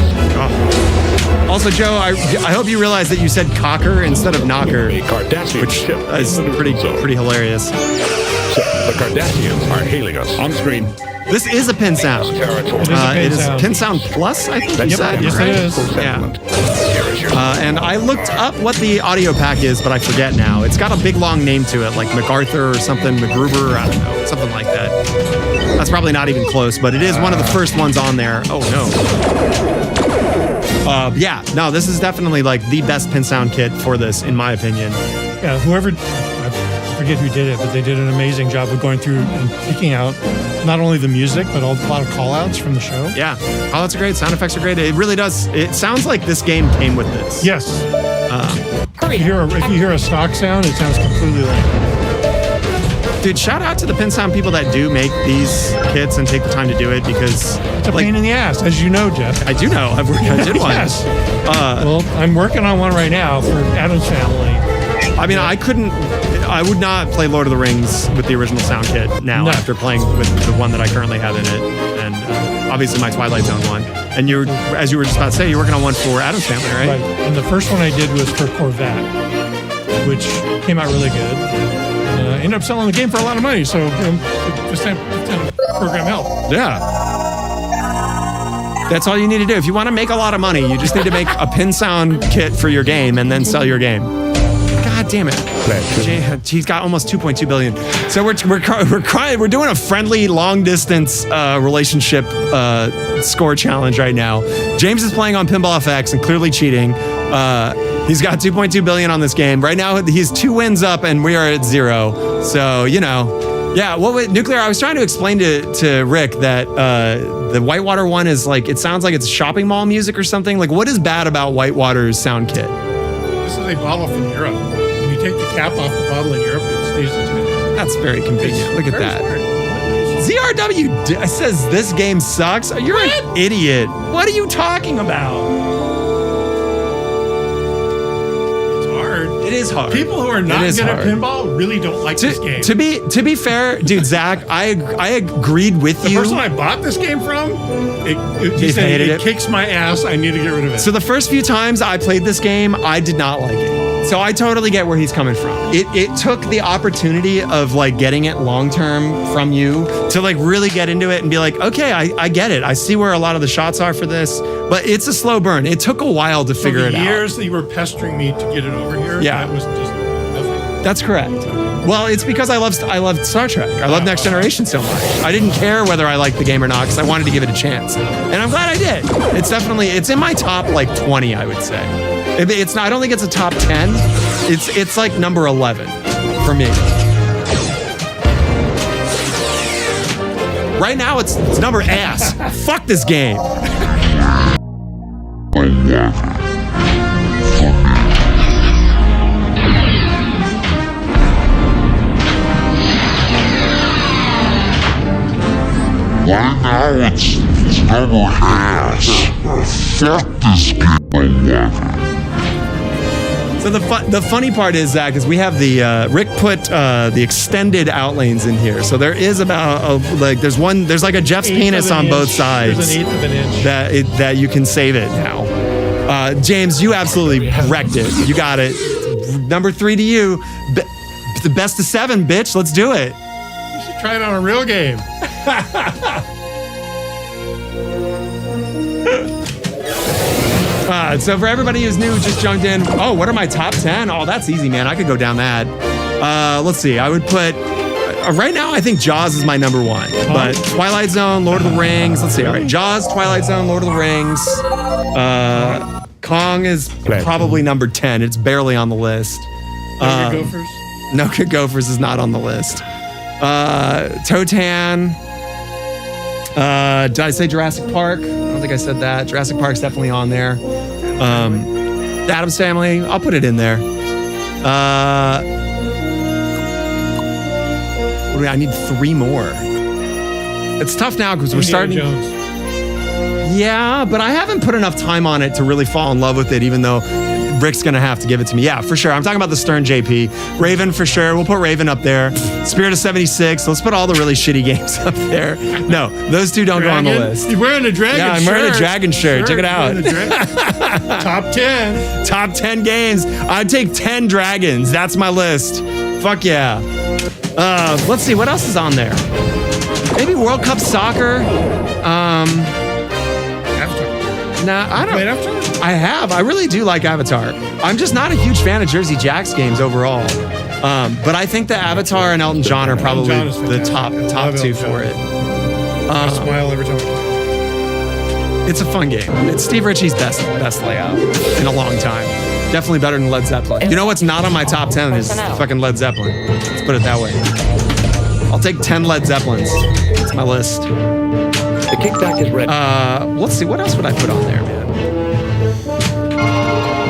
Oh. Also, Joe, I hope you realize that you said cocker instead of knocker, A Cardassian which ship is in the pretty neutral zone. hilarious. The Cardassians are hailing us. On screen. This is a pin sound. Territory. It is sound. Pin Sound Plus, I think you said, yes, right? it is. Yeah. Here is your And I looked up what the audio pack is, but I forget now. It's got a big long name to it, like MacArthur or something, MacGruber, I don't know, something like that. That's probably not even close, but it is one of the first ones on there. Oh no. Yeah, no, this is definitely like the best pin sound kit for this, in my opinion. Yeah, whoever, I forget who did it, but they did an amazing job of going through and picking out not only the music, but a lot of call-outs from the show. Yeah, call-outs are great, sound effects are great. It really does. It sounds like this game came with this. Yes. Hurry If you hear a stock sound, it sounds completely like Dude, shout out to the pin sound people that do make these kits and take the time to do it because it's a pain in the ass, as you know, Jeff. I do know. I did one. Yes. Well, I'm working on one right now for Adam's family. I mean, I would not play Lord of the Rings with the original sound kit now No. after playing with the one that I currently have in it. And obviously my Twilight Zone one. And as you were just about to say, you're working on one for Adam's family, right? Right. And the first one I did was for Corvette, which came out really good. Ended up selling the game for a lot of money, so this time program helped. Yeah. That's all you need to do. If you want to make a lot of money, you just need to make a pin sound kit for your game and then sell your game. God damn it. He's got almost 2.2 billion. So we're doing a friendly long distance relationship score challenge right now. James is playing on Pinball FX and clearly cheating. He's got 2.2 billion on this game. Right now he's 2 wins up and we are at 0. So, yeah, Nuclear, I was trying to explain to Rick that the Whitewater one is like, it sounds like it's shopping mall music or something. Like, what is bad about Whitewater's sound kit? This is a bottle from Europe. When you take the cap off the bottle in Europe, it stays the tip. That's very convenient. Look at that. ZRW says this game sucks. You're an idiot. What are you talking about? It is hard. People who are not good at pinball really don't like this game. To be fair, dude, Zach, I agreed with The you. person I bought this game from, he He said hated it. kicks my ass. I need to get rid of it. So the first few times I played this game, I did not like it. So I totally get where he's coming from. It took the opportunity of like getting it long term from you to like really get into it and be like, okay, I get it. I see where a lot of the shots are for this, but it's a slow burn. It took a while to figure it out. Years that you were pestering me to get it over here. Yeah. That was just nothing. That's correct. Well, it's because I loved Star Trek. I love Next Generation so much. I didn't care whether I liked the game or not because I wanted to give it a chance, and I'm glad I did. It's in my top like 20, I would say. It's not. I don't think it's a top 10. It's like number 11 for me. Right now, it's number ass. Fuck this game. Right now it's number ass. Fuck this game. I love it. So the funny part is, Zach, is we have the Rick put the extended outlanes in here. So there is about there's like a Jeff's penis on both sides. There's an eighth of an inch. That you can save it now. James, you absolutely wrecked it. You got it. Number 3 to you. The best of 7, bitch. Let's do it. You should try it on a real game. So for everybody who's new, just jumped in. Oh, what are my top 10? Oh, that's easy, man. I could go down that. Let's see. I would put right now. I think Jaws is my number 1, but Twilight Zone, Lord of the Rings. Let's see. All right, Jaws, Twilight Zone, Lord of the Rings. Kong is probably number 10. It's barely on the list. No Good Gophers? No Good Gophers is not on the list. Totan. Did I say Jurassic Park? I don't think I said that. Jurassic Park's definitely on there. The Addams Family, I'll put it in there. I need 3 more. It's tough now because we're starting. Jones. Yeah, but I haven't put enough time on it to really fall in love with it, even though Rick's gonna have to give it to me. Yeah, for sure. I'm talking about the Stern JP. Raven, for sure. We'll put Raven up there. Spirit of 76. Let's put all the really shitty games up there. No, those 2 don't go on the list. You're wearing a dragon shirt. Yeah, I'm wearing a dragon shirt. Check it out. Top 10. Top 10 games. I'd take 10 dragons. That's my list. Fuck yeah. Let's see. What else is on there? Maybe World Cup Soccer. Nah, I don't. Played Avatar? I have. I really do like Avatar. I'm just not a huge fan of Jersey Jack's games overall. But I think the Avatar and Elton John are probably the top 2 for it. I smile every time. It's a fun game. It's Steve Ritchie's best layout in a long time. Definitely better than Led Zeppelin. You know what's not on my top 10 is fucking Led Zeppelin. Let's put it that way. I'll take 10 Led Zeppelins. It's my list. The kickback is ready. Let's see. What else would I put on there, man?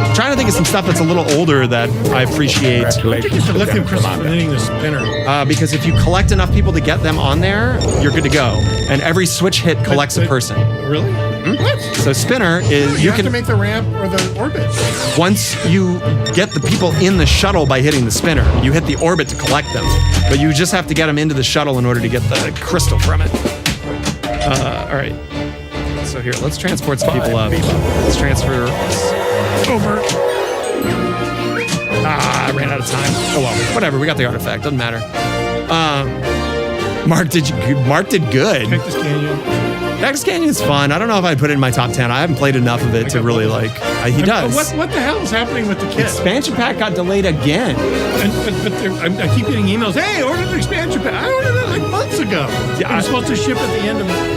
I'm trying to think of some stuff that's a little older that I appreciate. I think it's the lithium crystal for hitting the spinner. Because if you collect enough people to get them on there, you're good to go. And every switch hit collects a person. Really? Mm-hmm. What? So spinner is You have to make the ramp or the orbit. Once you get the people in the shuttle by hitting the spinner, you hit the orbit to collect them. But you just have to get them into the shuttle in order to get the crystal from it. All right. So here, let's transport some people up. Let's transfer over. I ran out of time. Oh well, whatever. We got the artifact. Doesn't matter. Mark did good. Cactus Canyon. Cactus Canyon's fun. I don't know if I'd put it in my top 10. I haven't played enough of it to really like. He does. What the hell is happening with the kit? Expansion pack got delayed again. But I keep getting emails. Hey, order the expansion pack. I ordered it like months ago. Yeah, I'm supposed to ship at the end of next week.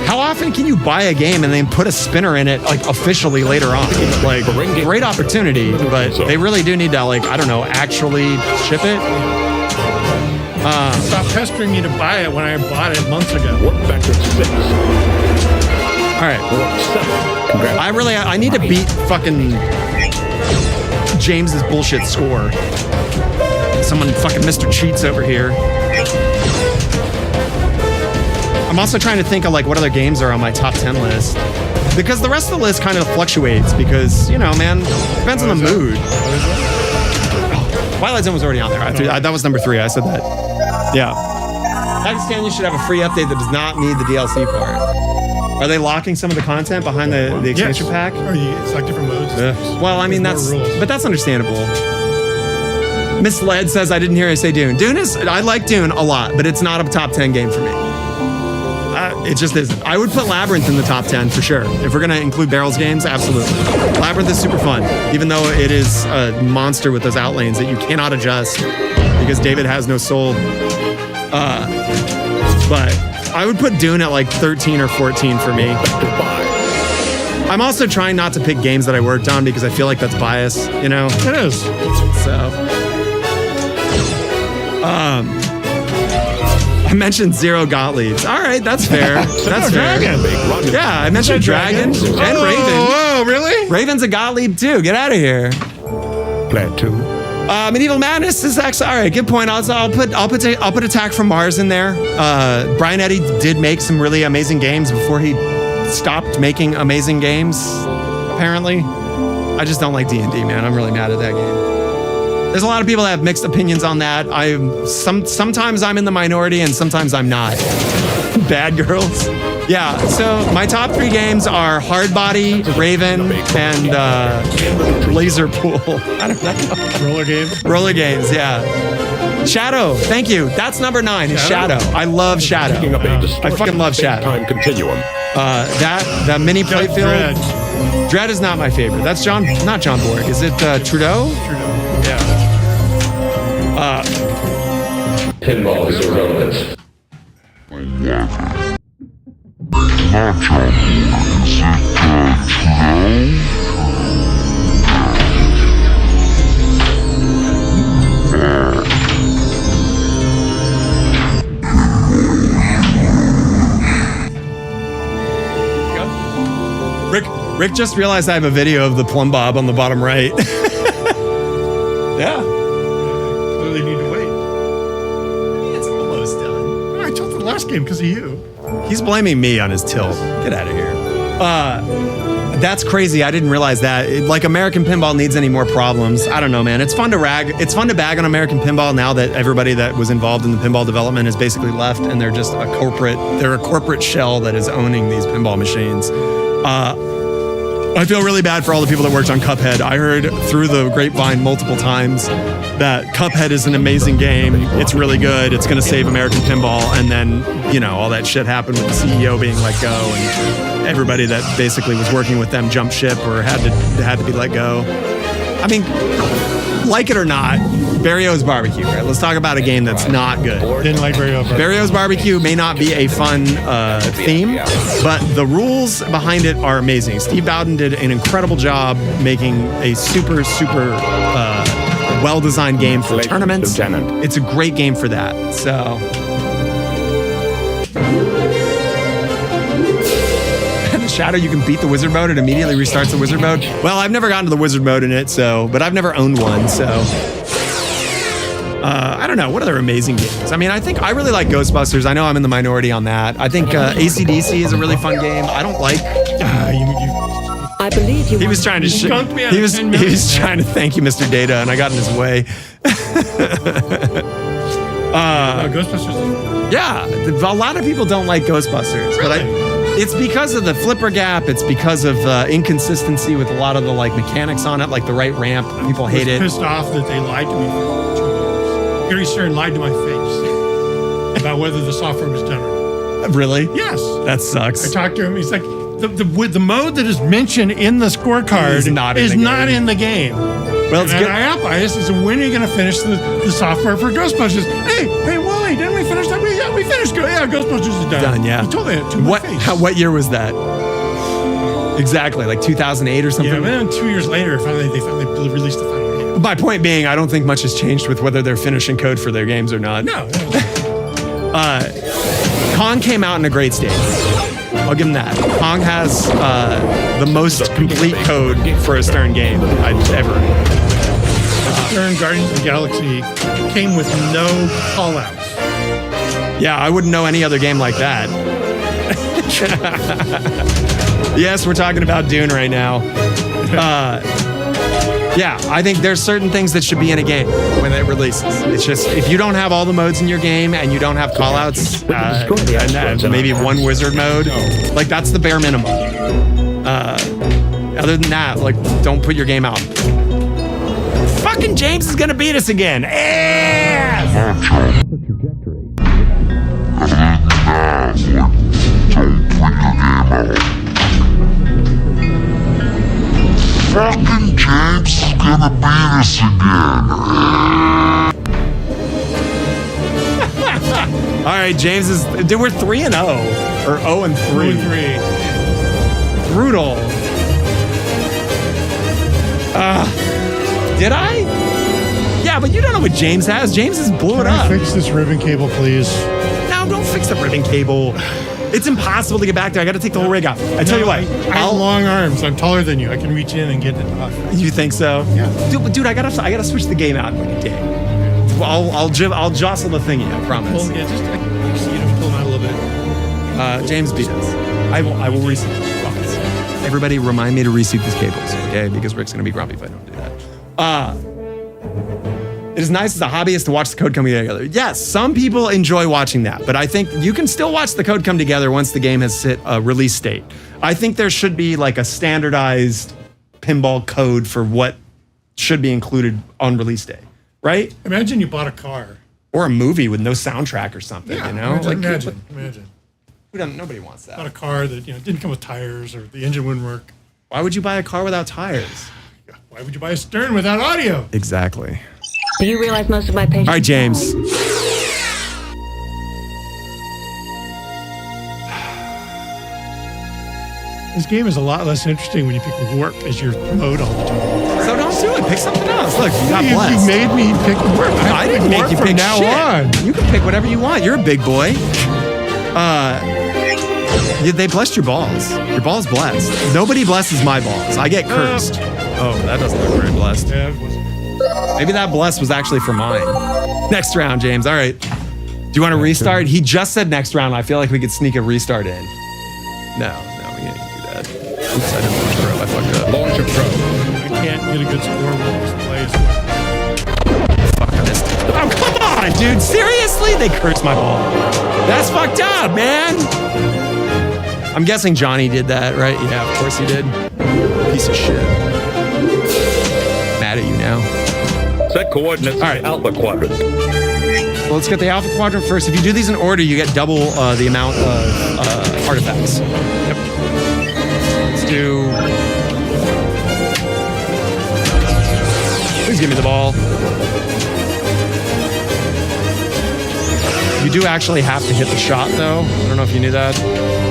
How often can you buy a game and then put a spinner in it like officially later on? Like great opportunity, but they really do need to like I don't know actually ship it. Stop pestering me to buy it when I bought it months ago. Work factor 6. All right. I need to beat fucking James's bullshit score. Someone fucking Mr. Cheats over here. I'm also trying to think of like what other games are on my top 10 list. Because the rest of the list kind of fluctuates because, you know, man, depends on the mood. Twilight Zone was already on there. That was number 3. I said that. Yeah. Cactus Canyon should have a free update that does not need the DLC part. Are they locking some of the content behind the expansion pack? It's like different modes. Well, I mean, that's understandable. Misled says, I didn't hear you say Dune. I like Dune a lot, but it's not a top 10 game for me. It just isn't. I would put Labyrinth in the top 10 for sure. If we're going to include Barrels games, absolutely. Labyrinth is super fun, even though it is a monster with those outlanes that you cannot adjust because David has no soul. But I would put Dune at like 13 or 14 for me. I'm also trying not to pick games that I worked on because I feel like that's bias, you know? It is. So, I mentioned 0 Gottliebs. All right, that's fair. That's fair. Yeah, I mentioned Dragon and Raven. Oh, really? Raven's a Gottlieb too. Get out of here. Plan 2. Medieval Madness is actually all right. Good point. I'll put Attack from Mars in there. Brian Eddy did make some really amazing games before he stopped making amazing games. Apparently, I just don't like D&D, man. I'm really mad at that game. There's a lot of people that have mixed opinions on that. Sometimes I'm in the minority and sometimes I'm not. Bad Girls. Yeah, so my top 3 games are Hardbody, Raven, and Laser Pool. I don't know. Roller game. Roller games, yeah. Shadow, thank you. That's number 9 is Shadow. I love Shadow. I fucking love Shadow. Time continuum. The mini playfield. Dread is not my favorite. That's not John Borg. Is it Trudeau? Yeah. Pinball is irrelevant. Not John Boy. Is it Rick just realized I have a video of the plumb bob on the bottom right. Yeah. Clearly need to wait. It's almost done. I tilted the last game because of you. He's blaming me on his tilt. Get out of here. That's crazy. I didn't realize that. Like American Pinball needs any more problems. I don't know, man. It's fun to rag. It's fun to bag on American Pinball now that everybody that was involved in the pinball development has basically left and they're just a corporate shell that is owning these pinball machines. I feel really bad for all the people that worked on Cuphead. I heard through the grapevine multiple times that Cuphead is an amazing game. It's really good. It's going to save American Pinball. And then, all that shit happened with the CEO being let go and everybody that basically was working with them jumped ship or had to be let go. I mean, like it or not, Barrio's Barbecue, right? Let's talk about a game that's not good. Didn't like Barrio's Barbecue may not be a fun theme, but the rules behind it are amazing. Steve Bowden did an incredible job making a super, super well-designed game for tournaments. It's a great game for that. So. Shadow, you can beat the wizard mode. It immediately restarts the wizard mode. Well, I've never gotten to the wizard mode in it, but I've never owned one, so. I don't know. What other amazing games? I mean, I really like Ghostbusters. I know I'm in the minority on that. I think AC/DC is a really fun game. I don't like. I believe you. He was trying to. He was trying to thank you, Mr. Data, and I got in his way. Ghostbusters. Yeah, a lot of people don't like Ghostbusters, really? But it's because of the flipper gap. It's because of inconsistency with a lot of the mechanics on it, like the right ramp. People hate it. Pissed off that they lied to me for 2 years. Gary Stern lied to my face about whether the software was done or not. Really? Yes. That sucks. I talked to him. He's like, the mode that is mentioned in the scorecard is not in the game. Well, it's good. I asked him, so when are you going to finish the software for Ghostbusters? Hey, Wally, didn't we finish that? We finished. Yeah, Ghostbusters is done. Done, yeah. He told me that to my face. What year was that? Exactly, like 2008 or something? Yeah, and then 2 years later, they finally released the final game. My point being, I don't think much has changed with whether they're finishing code for their games or not. No. Kong came out in a great state. I'll give him that. Kong has the most complete code for a Stern game I've ever. Stern Guardians of the Galaxy came with no callouts. Yeah, I wouldn't know any other game like that. Yes, we're talking about Dune right now. Yeah, I think there's certain things that should be in a game when it releases. It's just, if you don't have all the modes in your game and you don't have callouts, and maybe one wizard mode, like that's the bare minimum. Other than that, don't put your game out. Fucking James is gonna beat us again. fucking James is gonna beat us again? All right, James is. Dude, we're 3-0 or 0-3. 0-3. Brutal. Did I? Yeah, but you don't know what James has. James has blew it up. Fix this ribbon cable, please. No, don't fix the ribbon cable. It's impossible to get back there. I got to take the whole rig out. I tell you what. I have long arms. I'm taller than you. I can reach in and get it off. You think so? Yeah. Dude, I gotta switch the game out in like a day. I'll jostle the thingy. I promise. Well, yeah, just pull them out a little bit. James beat us. I will reset. Everybody remind me to reseat these cables, okay? Because Rick's gonna be grumpy if I don't do that. It is nice as a hobbyist to watch the code come together. Yes, some people enjoy watching that, but I think you can still watch the code come together once the game has hit a release state. I think there should be like a standardized pinball code for what should be included on release day, right? Imagine you bought a car. Or a movie with no soundtrack or something, you know? Imagine. Nobody wants that. Bought a car that didn't come with tires or the engine wouldn't work. Why would you buy a car without tires? Why would you buy a stern without audio? Exactly. Do you realize most of my patients? All right, James. This game is a lot less interesting when you pick warp as your mode all the time. So don't do it. Pick something else. Look, you got You blessed. made me pick warp. I didn't make you from pick now shit. on. You can pick whatever you want. You're a big boy. They blessed your balls. Your balls blessed. Nobody blesses my balls. I get cursed. Oh, that doesn't look very blessed. Yeah, it wasn't. Maybe that bless was actually for mine. Next round, James. All right. Do you want to restart? He just said next round. I feel like we could sneak a restart in. No, we can't do that. Oops, I didn't launch pro. I fucked up. Launch of pro. I can't get a good score with this plays. Fuck, I missed. Oh, come on, dude. Seriously? They cursed my ball. That's fucked up, man. I'm guessing Johnny did that, right? Yeah, of course he did. Piece of shit. Mad at you now. Set coordinates. All right. Alpha quadrant. Well, let's get the alpha quadrant first. If you do these in order, you get double the amount of artifacts. Yep. Let's do... Please give me the ball. You do actually have to hit the shot, though. I don't know if you knew that.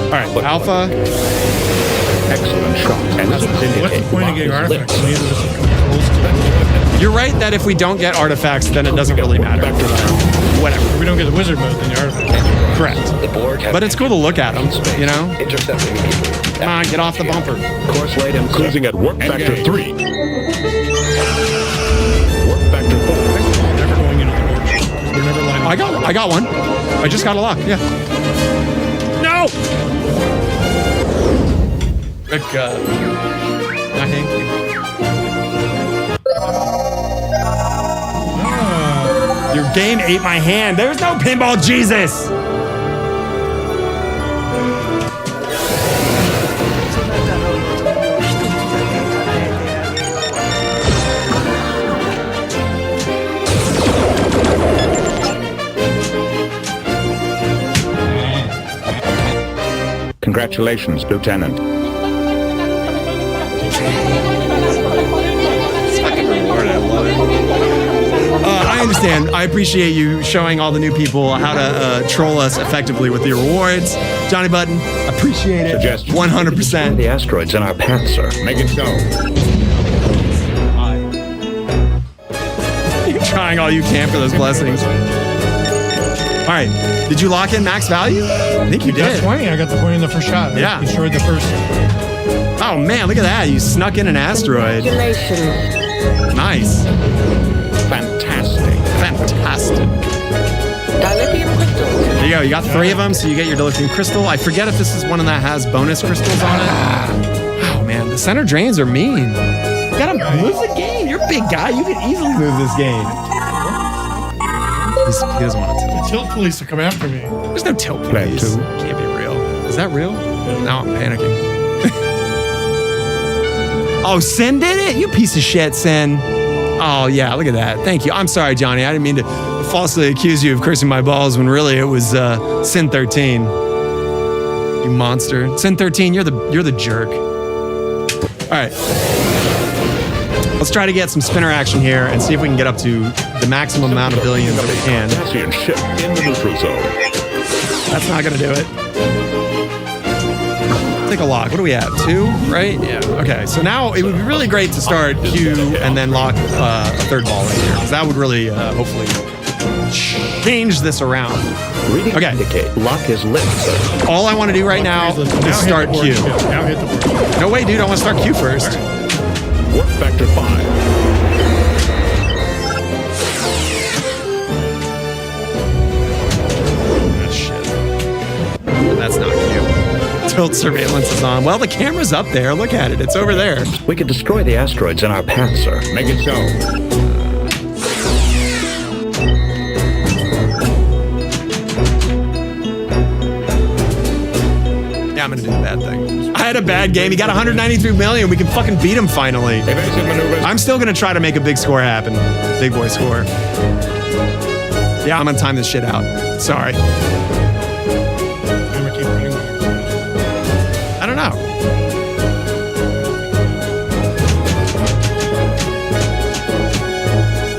All right, alpha. Excellent shot. And What's the point of getting artifacts? Neither of us controls to You're right that if we don't get artifacts, then it doesn't really matter. Whatever. If we don't get the wizard mode, then the artifacts. Correct. The board has But it's cool to look at them, you know? intercept immediately. Come on, get off the bumper. Course laid and Cruising at warp factor 3. Warp factor 4. Never going into the board. We're never lining up. I got one. I just got a lock, yeah. No! Rick, I think. Your game ate my hand. There's no pinball Jesus. Congratulations, Lieutenant. Fucking reward, I love it. I understand. I appreciate you showing all the new people how to troll us effectively with the rewards. Johnny Button, appreciate it. Suggestion. 100%. the asteroids in our path, sir. Make it so. You're trying all you can for those blessings. All right. Did you lock in max value? I think you Got did. 20. I got the point in the first shot. Yeah. I destroyed the first. Oh, man. Look at that. You snuck in an asteroid. Congratulations. Nice. Fantastic. Fantastic. Dilithium crystals. There you go. You got 3 of them, so you get your dilithium crystal. I forget if this is one that has bonus crystals on it. Oh, man. The center drains are mean. You gotta move the game. You're a big guy. You can easily move this game. He doesn't want to tilt. Tilt police will come after me. There's no tilt Plan police. 2. Can't be real. Is that real? Now I'm panicking. Oh, Sin did it? You piece of shit, Sin. Oh, yeah, look at that. Thank you. I'm sorry, Johnny. I didn't mean to falsely accuse you of cursing my balls when really it was Sin 13. You monster. Sin 13, you're the jerk. All right. Let's try to get some spinner action here and see if we can get up to the maximum amount of billions that we can. Cardassian ship in the neutral zone. That's not gonna do it. Take a lock. What do we have? 2, right? Yeah. Okay. So now it would be really great to start Q and then lock a third ball in here, because that would really hopefully change this around. Reading Okay. indicate lock is lit, sir. All I want to do right now is start Q. Now hit the board. No way, dude. I want to start Q first. Warp factor 5. Ah, shit. That's not Q. Tilt surveillance is on. Well, the camera's up there. Look at it. It's over there. We could destroy the asteroids in our path, sir. Make it so. Yeah, I'm gonna do the bad thing. I had a bad game. He got 193 million. We can fucking beat him finally. Evasive maneuvers. I'm still gonna try to make a big score happen. Big boy score. Yeah, I'm gonna time this shit out. Sorry. Camera keep running. I don't know.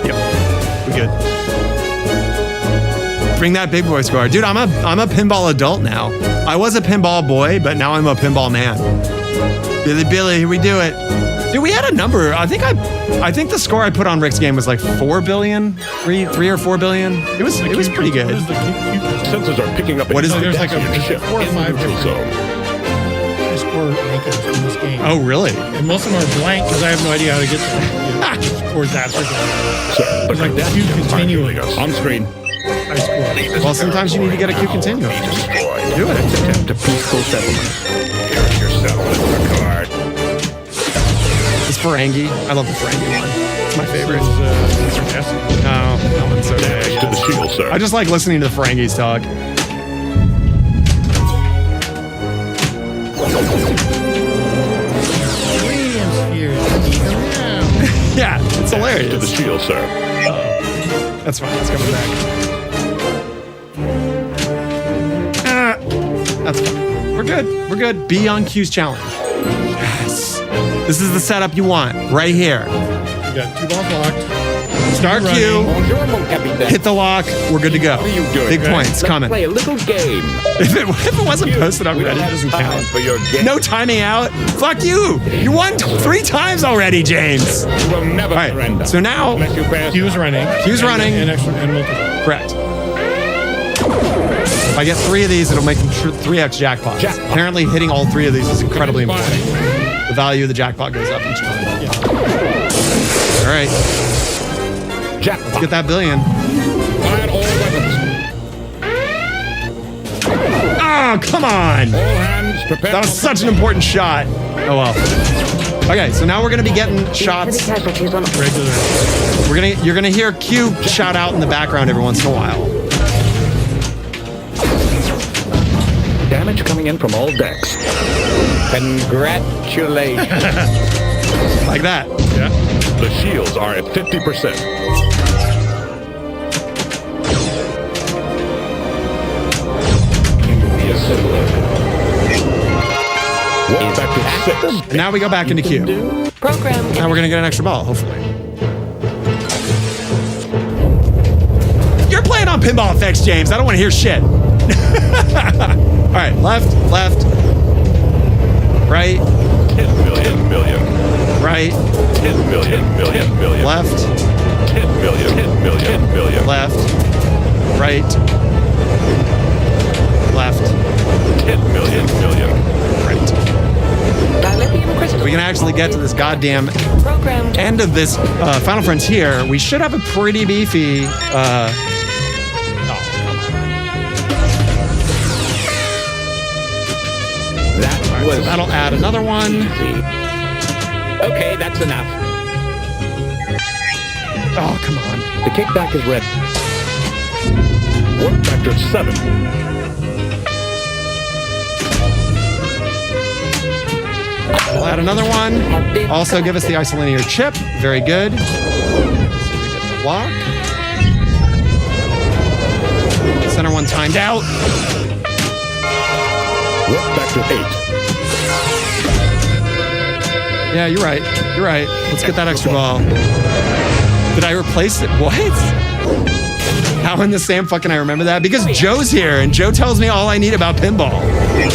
Yep, we good. Bring that big boy score, dude. I'm a pinball adult now. I was a pinball boy, but now I'm a pinball man. Billy, here we do it. Dude, we had a number. I think the score I put on Rick's game was like 4 billion, 3 or 4 billion. It was pretty What is good. the Sensors are picking up. What is there's like a ship 4 or in the 5 neutral different zone. score rankings in this game. Oh, really? And most of them are blank because I have no idea how to get them. Score that Sir, the It's like the queue Kardashians are continuing. killing us. On screen. high score. Well, sometimes you need to get a Q continuum. Do it. Let's attempt a peaceful settlement. Here's your settlement card. It's Ferengi. I love the Ferengi one. It's my favorite. This is sarcastic. No, that one's okay. Next to the shield, sir. I just like listening to the Ferengis talk. Radiant spheres. Yeah, it's To the hilarious. shield, sir. That's fine. It's coming back. That's fine. We're good. We're good. Be on Q's challenge. Yes. This is the setup you want right here. You got 2 balls locked. Start Running. Q. Bonjour, mon capitaine. Hit the lock. We're good to go. What are you doing? Big Okay. points Let's coming. play a little game. If it wasn't posted on We don't Reddit, it have doesn't time count. For your game. No timing out. Fuck you. You won 3 times already, James. You will never All right. surrender. So now, Unless you pass. Q's running. Q's running. And extra and multiple. correct. If I get 3 of these, it'll make them 3x jackpots. Jackpot. Apparently, hitting all 3 of these is incredibly important. The value of the jackpot goes up each time. All right, Jackpot. get that billion. Fire all weapons. Oh, come on. All hands prepare. That was such an important shot. Oh well. Okay, so now we're gonna be getting shots. Regular. You're gonna hear Q shout out in the background every once in a while. Damage coming in from all decks. Congratulations. Like that. Yeah. The shields are at 50%. One back to 6. And now we go back into Q. Program. Now we're gonna get an extra ball, hopefully. You're playing on pinball effects, James. I don't want to hear shit. All right, left, right, 10 million. right, 10 million. left, 10 million. left, right, left, 10 million. right. Dilithium crystal. We can actually get to this goddamn Programmed. end of this Final Frontier. We should have a pretty beefy. That was So that'll add another one. easy. Okay, that's enough. Oh, come on. The kickback is red. Work factor 7. We'll add another one. Also give us the isolinear chip. Very good. So we get the lock. Center one timed out. Work factor 8. Yeah, you're right. You're right. Let's get that extra ball. Did I replace it? What? How in the Sam fucking I remember that? Because Joe's here and Joe tells me all I need about pinball.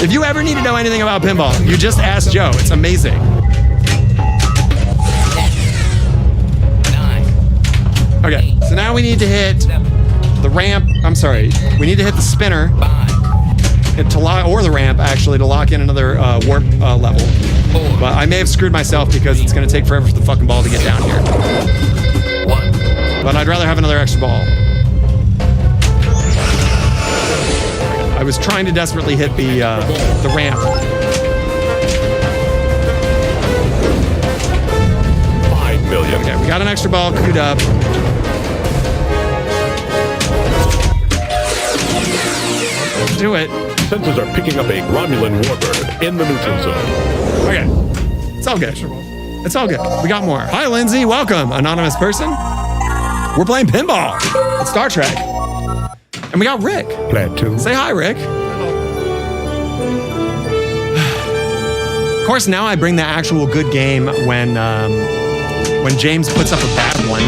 If you ever need to know anything about pinball, you just ask Joe. It's amazing. 9. Okay, so now we need to hit the ramp. I'm sorry. We need to hit the spinner 5. to lock, or the ramp actually, to lock in another warp level. 4. But I may have screwed myself because it's going to take forever for the fucking ball to get down here. 1. But I'd rather have another extra ball. I was trying to desperately hit the ramp. 5 million. Okay, we got an extra ball queued up. Do it. Sensors are picking up a Romulan warbird in the neutral zone. Okay. It's all good. It's all good. We got more. Hi, Lindsay. Welcome, anonymous person. We're playing pinball. It's Star Trek. And we got Rick. Plant 2. Say hi, Rick. Of course, now I bring the actual good game when James puts up a bad one.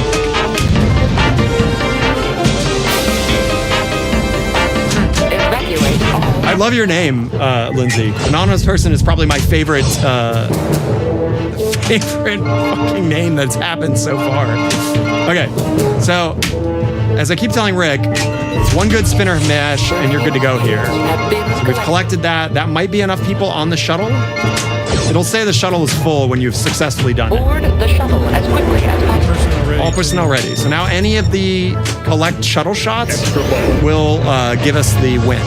Evacuate all. I love your name, Lindsay. Anonymous person is probably my favorite fucking name that's happened so far. Okay, so as I keep telling Rick, one good spinner mash and you're good to go here. Have been We've collected that. That might be enough people on the shuttle. It'll say the shuttle is full when you've successfully done it. board the shuttle as quickly as possible. All personnel ready. So now any of the collect shuttle shots Extra ball. will give us the win.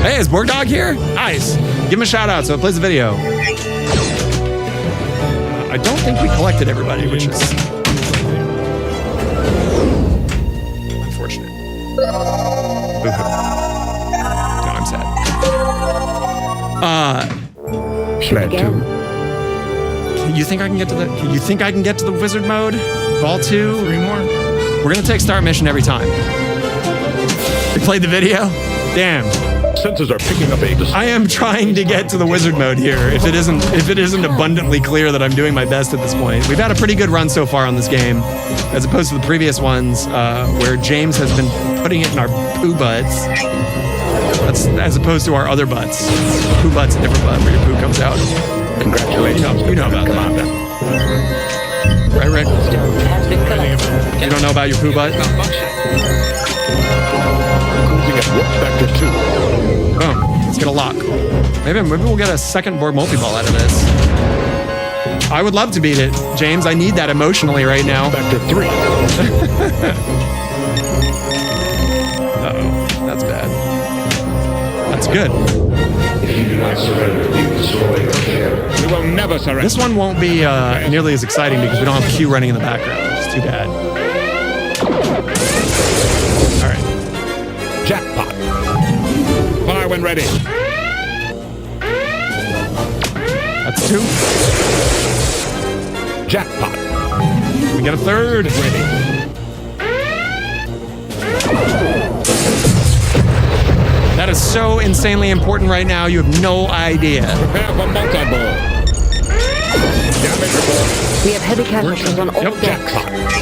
Hey, is Borg Dog here? Nice. Give him a shout out so it plays the video. I don't think we collected everybody, which is unfortunate. Boo-hoo. No, I'm sad. Plant 2. You think I can get to the? You think I can get to the wizard mode? Ball 2. 3 more. We're gonna take start mission every time. We played the video. Damn. Sensors are picking up a I am trying to get to the wizard mode here. If it isn't abundantly clear that I'm doing my best at this point. We've had a pretty good run so far on this game, as opposed to the previous ones where James has been putting it in our poo butts. That's as opposed to our other butts. Poo butts, a different butt where your poo comes out. Congratulations, You know about that. Commander. Right, Rick? Stone has been collected. You don't know about your poo butt? Cruising at warp factor 2. Boom. Let's get a lock. Maybe we'll get a second Borg multi-ball out of this. I would love to beat it, James. I need that emotionally right now. Factor 3. Uh-oh. That's bad. That's good. We will never surrender. This one won't be nearly as exciting because we don't have Q running in the background, which is too bad. All right. Jackpot. Fire when ready. That's 2. Jackpot. We got a third. Ready. That is so insanely important right now. You have no idea. Prepare for multi-ball. Damage report. We have heavy casualties on all Yep. decks.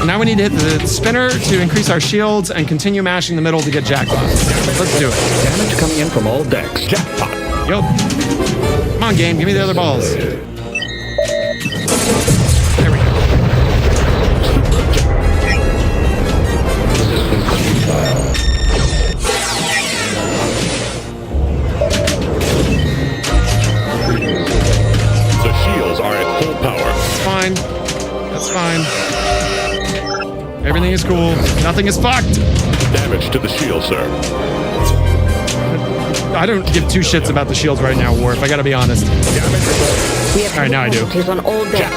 Now we need to hit the spinner to increase our shields and continue mashing the middle to get jackpots. Let's do it. Damage coming in from all decks. Jackpot. Yup. Come on, game. Give me the other balls. There we go. The shields are at full power. That's fine. That's fine. Everything is cool. Nothing is fucked. Damage to the shield, sir. I don't give two shits about the shields right now, Worf. I gotta be honest. Damage report. We have All right, now I do. casualties on all decks.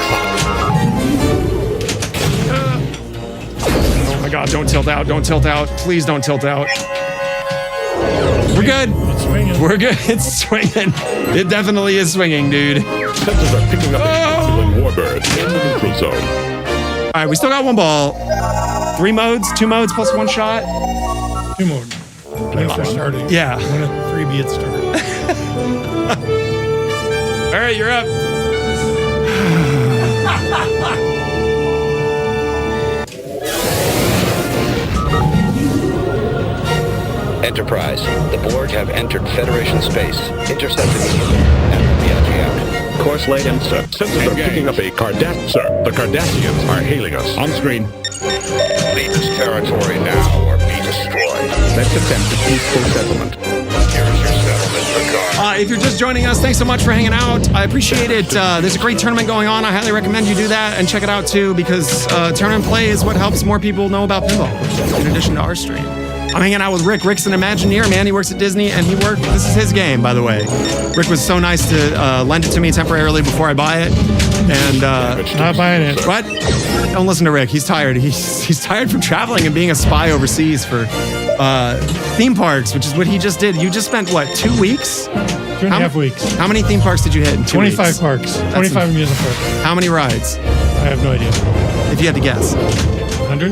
Oh my god, don't tilt out. Don't tilt out. Please don't tilt out. We're good. It's swinging. We're good. It's swinging. It definitely is swinging, dude. Sensors are picking up a Romulan warbird in the neutral zone. All right, we still got one ball. 3 modes, 2 modes plus 1 shot. 2 more. When it's starting. Yeah. When at 3B it started. All right, you're up. Enterprise. The Borg have entered Federation space. Intercept immediately and Biaggi out. Course laid in, sir. Sensors are picking up a Cardassian. Sir, the Cardassians are hailing us. On screen. Leave this territory now or be destroyed. Let's attempt a peaceful settlement. Here is your settlement, Picard. If you're just joining us, thanks so much for hanging out. I appreciate it. There's a great tournament going on. I highly recommend you do that and check it out too, because tournament play is what helps more people know about pinball, in addition to our stream. I'm hanging out with Rick. Rick's an Imagineer, man. He works at Disney, and this is his game, by the way. Rick was so nice to lend it to me temporarily before I buy it. And Not buying it. what? Don't listen to Rick. He's tired. He's tired from traveling and being a spy overseas for theme parks, which is what he just did. You just spent, what, 2 weeks? 2.5 weeks. How many theme parks did you hit in 2 weeks? 25 parks. 25 amusement parks. How many rides? I have no idea. If you had to guess. 100?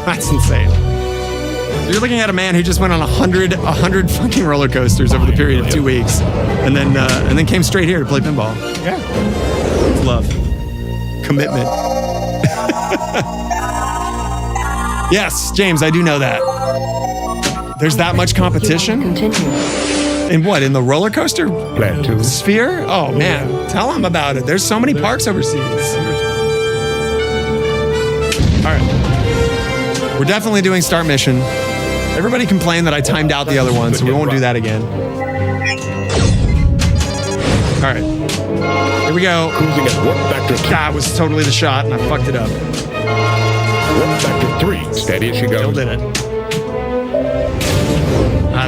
That's insane. You're looking at a man who just went on 100 fucking roller coasters over the period of 2 weeks, and then came straight here to play pinball. Yeah. It's love, commitment. Yes, James, I do know that. There's that much competition Continue. in what? In the roller coaster Plan 2. sphere? Oh man, tell him about it. There's so many parks overseas. All right. We're definitely doing start mission. Everybody complained that I timed out the other one, so we won't do that again. All right. Here we go. Cruising at warp factor 2. God, it was totally the shot, and I fucked it up. Warp factor 3. Steady as she Still goes. did it.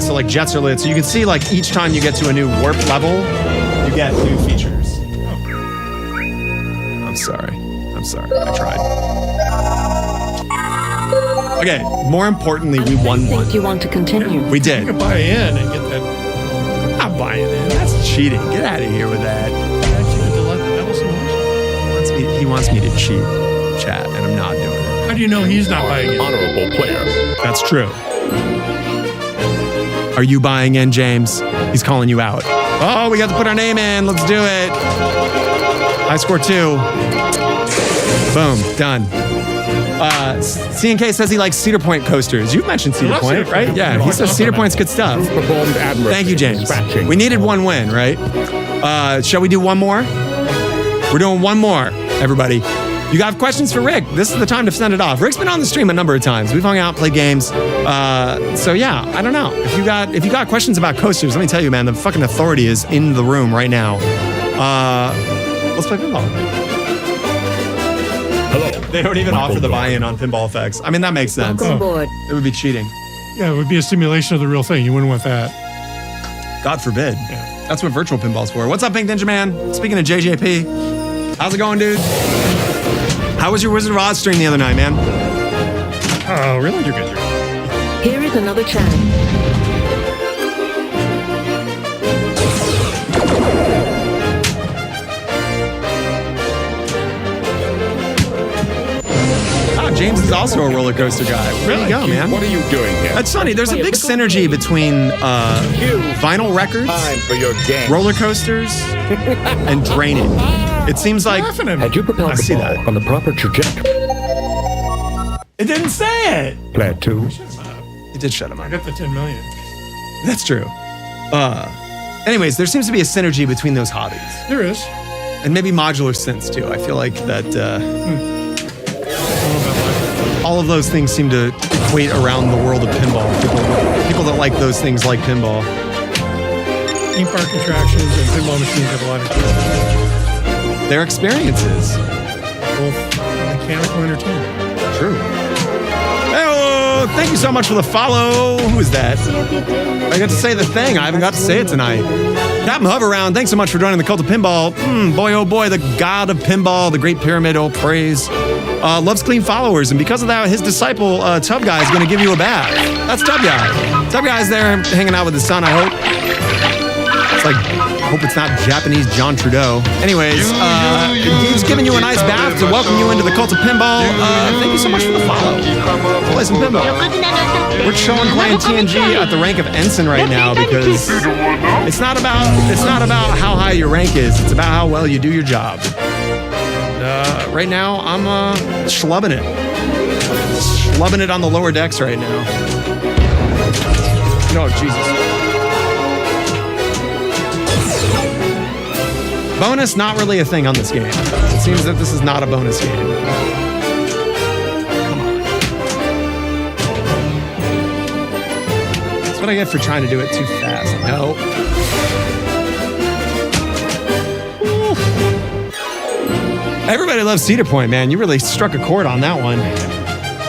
So like jets are lit. So you can see like each time you get to a new warp level, you get new features. I'm sorry. I tried. Okay, more importantly, we won I one. think you want to continue. We You did. can buy in and get that. I'm not buying it. That's cheating. Get out of here with that. He wants me to cheat, chat, and I'm not doing it. How do you know he's not buying in? Honorable player. That's true. Are you buying in, James? He's calling you out. Oh, we got to put our name in. Let's do it. I score 2. Boom, done. CNK says he likes Cedar Point coasters. You've mentioned Cedar love Point, Cedar right? Point. Yeah, he says Cedar Point's good stuff. Performed admirably. Thank you, James. Dispatching. We needed one win, right? Shall we do one more? We're doing one more, everybody. You got questions for Rick? This is the time to send it off. Rick's been on the stream a number of times. We've hung out, played games. So yeah, I don't know. If you got questions about coasters, let me tell you, man, the fucking authority is in the room right now. Let's play pinball. Hello. They don't even offer the buy-in on pinball effects. I mean, that makes sense. Welcome aboard. It would be cheating. Yeah, it would be a simulation of the real thing. You wouldn't want that. God forbid. Yeah. That's what virtual pinball's for. What's up, Pink Ninja Man? Speaking of JJP, how's it going, dude? How was your Wizard of Oz stream the other night, man? Oh, really? You're good. Here is another chance. Oh, James is also a roller coaster guy. There you go, man. What are you doing here? That's funny. There's a big synergy between vinyl records, Time for your game. roller coasters, and draining. It seems like Laughing at me. Had you propelled I the see ball that. on the proper trajectory? it didn't say it. Plan 2. It did shut him I up. got the 10 million. That's true. Anyways, there seems to be a synergy between those hobbies. There is. And maybe modular synths too. I feel like that all of those things seem to equate around the world of pinball. People that like those things like pinball. Theme park attractions and pinball machines have a lot of Their experiences. both mechanical entertainment. True. Hey, thank you so much for the follow. Who is that? I got to say the thing. I haven't got to say it tonight. Captain Hoveround, thanks so much for joining the Cult of Pinball. Boy, oh boy, the god of pinball, the great pyramid, oh praise. Loves clean followers, and because of that, his disciple, Tub Guy, is going to give you a bath. That's Tub Guy. Tub Guy's there hanging out with his son, I hope. It's like, I hope it's not Japanese John Trudeau. Anyways, he's giving you a nice bath to welcome you into the Cult of Pinball. Thank you so much for the follow. Play some pinball. We're chilling playing TNG at the rank of ensign right now because it's not about how high your rank is. It's about how well you do your job. Right now, I'm schlubbing it. Schlubbing it on the lower decks right now. No, Jesus. Bonus, not really a thing on this game. It seems that this is not a bonus game. Come on. That's what I get for trying to do it too fast. No. Everybody loves Cedar Point, man. You really struck a chord on that one.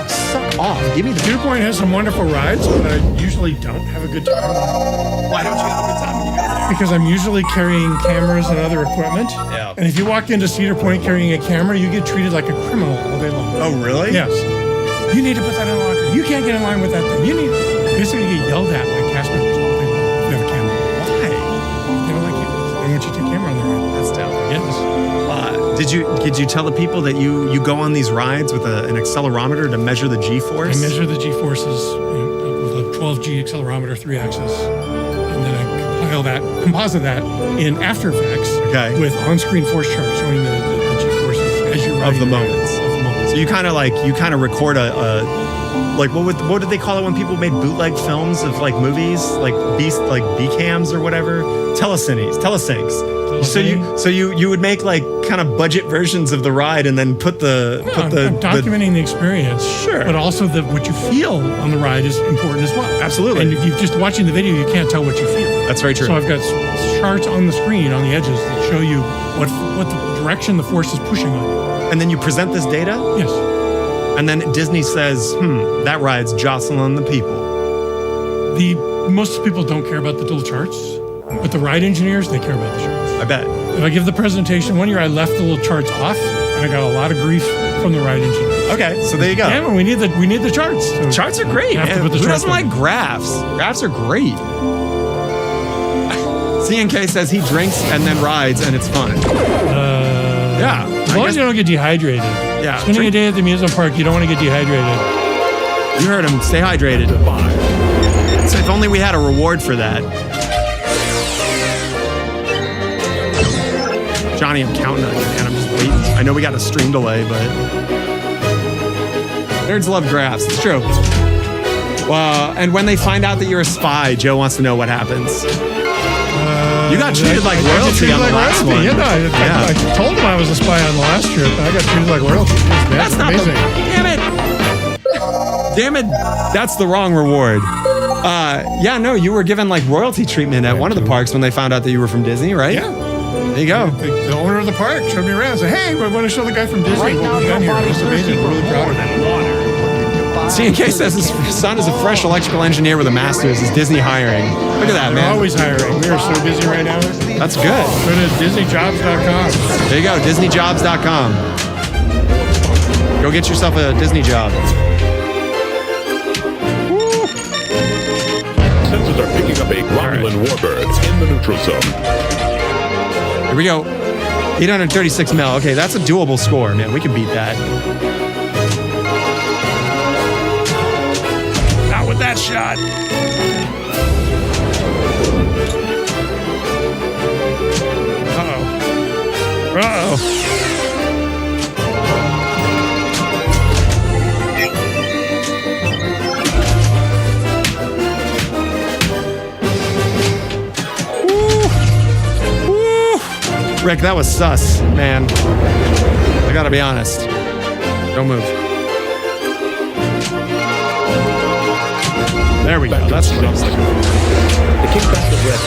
Suck off. Give me the Cedar Point has some wonderful rides, but I usually don't have a good time. Why don't you have a good time when you go there? Because I'm usually carrying cameras and other equipment. Yeah. And if you walk into Cedar Point carrying a camera, you get treated like a criminal all day long. Oh, really? Yes. You need to put that in the locker. You can't get in line with that thing. You need. Basically, you get yelled at by cast members all day long if you have a camera. Why? They don't like you. They want you to take camera on the ride. That's dope. Yes. Did you tell the people that you go on these rides with an accelerometer to measure the G-force? I measure the G-forces with a 12G accelerometer, 3-axis, and then I composite that in After Effects with on-screen force charts showing the G-forces as you ride of the moments. So you kind of record a like what did they call it when people made bootleg films of like movies like B-cams or whatever, telesyncs. So you would make like kind of budget versions of the ride and then put the I'm documenting the experience. Sure. But also what you feel on the ride is important as well. Absolutely. And if you're just watching the video, you can't tell what you feel. That's very true. So I've got charts on the screen on the edges that show you what the direction the force is pushing on you. And then you present this data? Yes. And then Disney says, that ride's jostling the people. Most people don't care about the little charts, but the ride engineers, they care about the charts. I bet. If I give the presentation, one year I left the little charts off, and I got a lot of grief from the ride engineers. Okay, so there you go. Yeah, well, we need the charts. So charts are great. Man. Who doesn't like graphs? Graphs are great. CNK says he drinks and then rides, and it's fun. Yeah. As long as you don't get dehydrated. Yeah. Spending a day at the amusement park, you don't want to get dehydrated. You heard him. Stay hydrated. So if only we had a reward for that. Johnny, I'm counting on you, man. I'm just waiting. I know we got a stream delay, but nerds love graphs. It's true. And when they find out that you're a spy, Joe wants to know what happens. You got treated like royalty on the last one. Yeah, I told him I was a spy on the last trip. I got treated like royalty. That's not amazing. Damn it. That's the wrong reward. You were given like royalty treatment at one of the parks when they found out that you were from Disney, right? Yeah. There you go. The owner of the park showed me around and said, hey, we want to show the guy from Disney what we've done here. It was amazing. We're really proud of it. CNK says his son is a fresh electrical engineer with a master's. Is Disney hiring? Look at that, man. They're always hiring. We are so busy right now. That's good. Go to DisneyJobs.com. There you go, DisneyJobs.com. Go get yourself a Disney job. Sensors are picking up a Romulan warbird in the neutral zone. Here we go. 836 mil. Okay, that's a doable score, man. We can beat that. Not with that shot. Uh-oh. Rick, that was sus, man. I gotta be honest. Don't move. There we go. That's what I was looking for. The kickback is ready.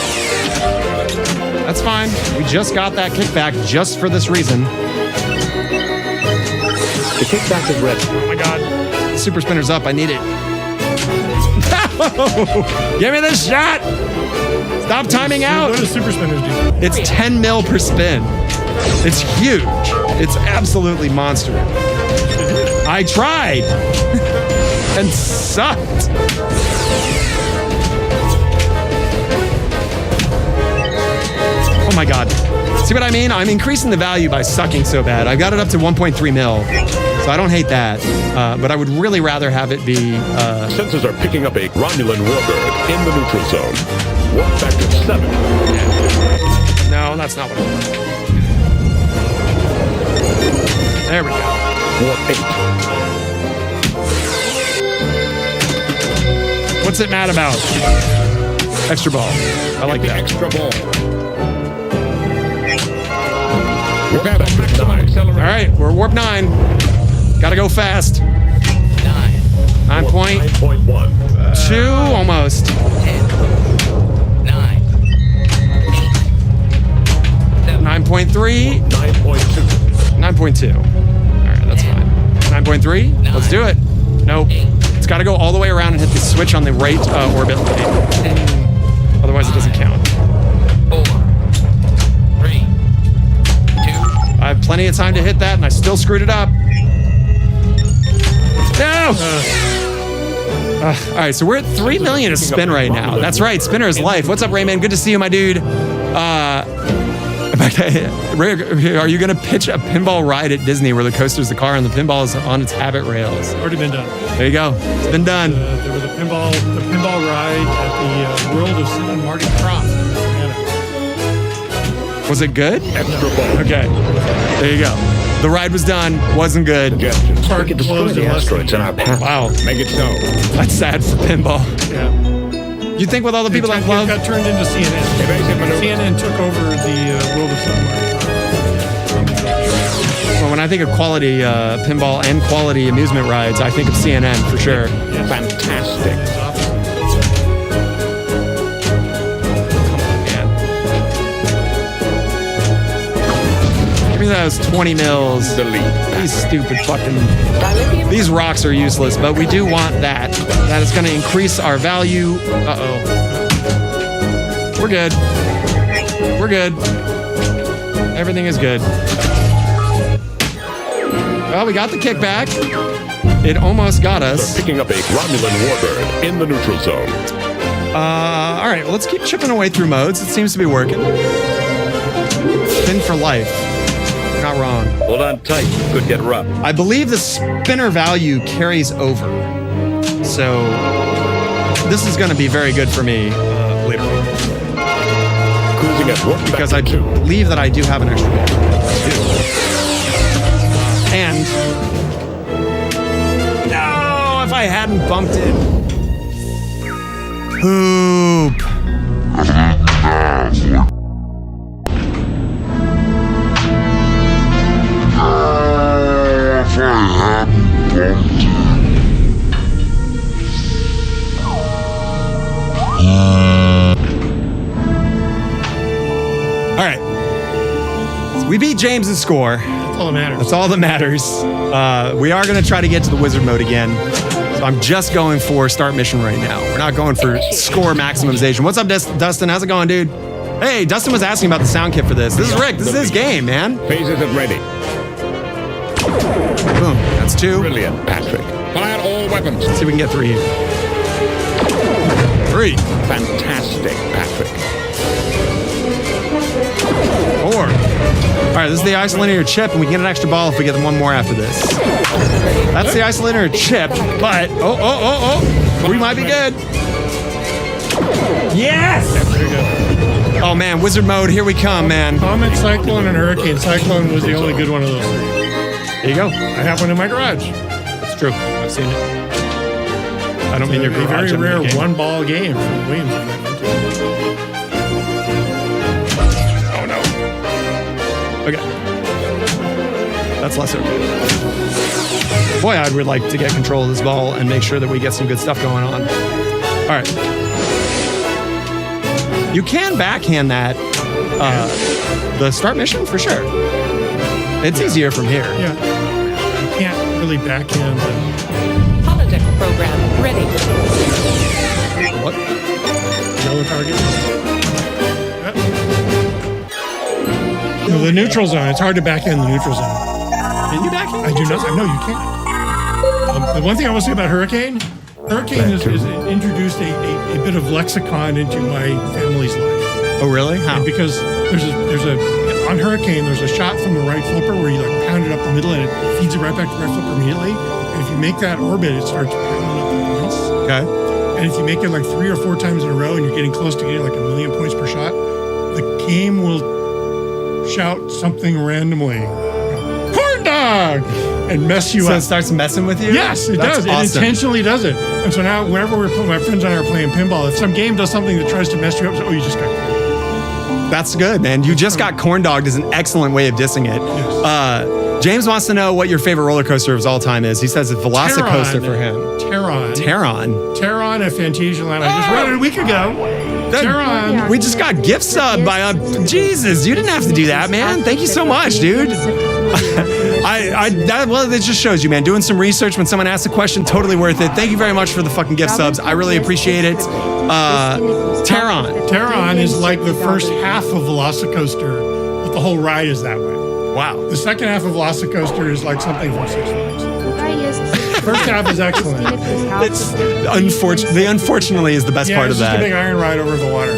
That's fine. We just got that kickback just for this reason. The kickback is ready. Oh my god. Super spinner's up. I need it. Give me this shot! Stop timing out! What does super spinners do? It's 10 mil per spin. It's huge. It's absolutely monstrous. I tried and sucked. Oh my god. See what I mean? I'm increasing the value by sucking so bad. I got it up to 1.3 mil, so I don't hate that. But I would really rather have it be... Sensors are picking up a Romulan warbird in the neutral zone. Warp factor 7. No, that's not what I want. There we go. Warp 8. What's it mad about? Extra ball. I like that. Extra ball. Warp factor 9. All right, we're warp 9. Gotta go fast. 9.1. 2 almost. 9.3. 9.2. All right, that's fine. 9.3. Let's do it. Nope. got to go all the way around and hit the switch on the right orbit light. Otherwise, it doesn't count. 4, 3, 2. I have plenty of time to hit that, and I still screwed it up. No! All right, so we're at 3 million a spin right now. That's right, spinner is life. What's up, Rayman? Good to see you, my dude. Are you gonna pitch a pinball ride at Disney where the coaster's the car and the pinball is on its habit rails? Already been done. There you go. It's been done. There was a pinball ride at the World of St. Marty Cross. Was it good? Extra ball. Okay. There you go. The ride was done. Wasn't good. Suggestions. Park We could destroy closed the in less than- asteroids in our path. Wow. Make it so. That's sad for pinball. Yeah. You think with all the people that It love... got turned into CNN. Evasive maneuver. CNN took over the World of St. Marty. Well, when I think of quality pinball and quality amusement rides, I think of CNN for sure. Yes. Fantastic. It's awesome. Man. Give me those 20 mils. The lead. These stupid fucking... These rocks are useless, but we do want that. That is going to increase our value. Uh-oh. We're good. We're good. Everything is good. Well, we got the kickback. It almost got us. Picking up a Romulan warbird in the neutral zone. All right, well, let's keep chipping away through modes. It seems to be working. Spin for life. You're not wrong. Hold on tight. Could get rough. I believe the spinner value carries over. So this is going to be very good for me later on. Cruising at warp Because I factor 2. believe that I do have an extra ball. And no, if I hadn't bumped it. Poop. If I hadn't bumped it. All right. So we beat James's score. That's all that matters. That's all that matters. We are going to try to get to the wizard mode again. So I'm just going for start mission right now. We're not going for score maximization. What's up, Dustin? How's it going, dude? Hey, Dustin was asking about the sound kit for this. This is Rick. This is his game, man. Phases at ready. Boom. That's 2. Brilliant, Patrick. Fire all weapons. Let's see if we can get 3 here. 3. Fantastic, Patrick. 4. All right, this is the isolinear chip, and we can get an extra ball if we get one more after this. That's the isolinear chip, but we might be good. Yes! There you go. Oh man, wizard mode, here we come, man. Comet, Cyclone, and Hurricane. Cyclone was the only good one of those 3. There you go. I have one in my garage. That's true. I've seen it. I don't mean your A garage. very I mean rare the game. one-ball game from Williams. Oh no. Okay. That's lesser. Boy, I would like to get control of this ball and make sure that we get some good stuff going on. All right. You can backhand that, the start mission for sure. It's easier from here. Yeah. You can't really backhand the Holodeck program ready. What? yellow target. No, the neutral zone. It's hard to backhand the neutral zone. Can you backhand? I do not. No, you can't. The one thing I will say about Hurricane has introduced a bit of lexicon into my family's life. Oh, really? How? Because on Hurricane, there's a shot from the right flipper where you like pound it up the middle and it feeds it right back to the right flipper immediately. And if you make that orbit, it starts pounding up the points. Okay. And if you make it like 3 or 4 times in a row and you're getting close to getting like 1,000,000 points per shot, the game will shout something randomly. Corn dog! And mess you So up. it starts messing with you? Yes, it That's does. awesome. It intentionally does it. And so now, whenever my friends and I are playing pinball, if some game does something that tries to mess you up, so, oh, you just got corn. That's good, man. You just got corn dogged is an excellent way of dissing it. Yes. James wants to know what your favorite roller coaster of all time is. He says it's Velocicoaster for him. Terron at Fantasia Land. I just read it a week ago. Terron. We just got gift sub by Jesus. You didn't have to do that, man. Thank you so much, dude. Well, it just shows you, man. Doing some research when someone asks a question, totally worth it. Thank you very much for the fucking gift subs. I really appreciate it. Terron. Terron is like the first half of Velocicoaster, but the whole ride is that way. Wow. The second half of Velocicoaster is like something from Six Flags. First half is excellent. It's unfortunately is the best part of that. It's just a big iron ride over the water.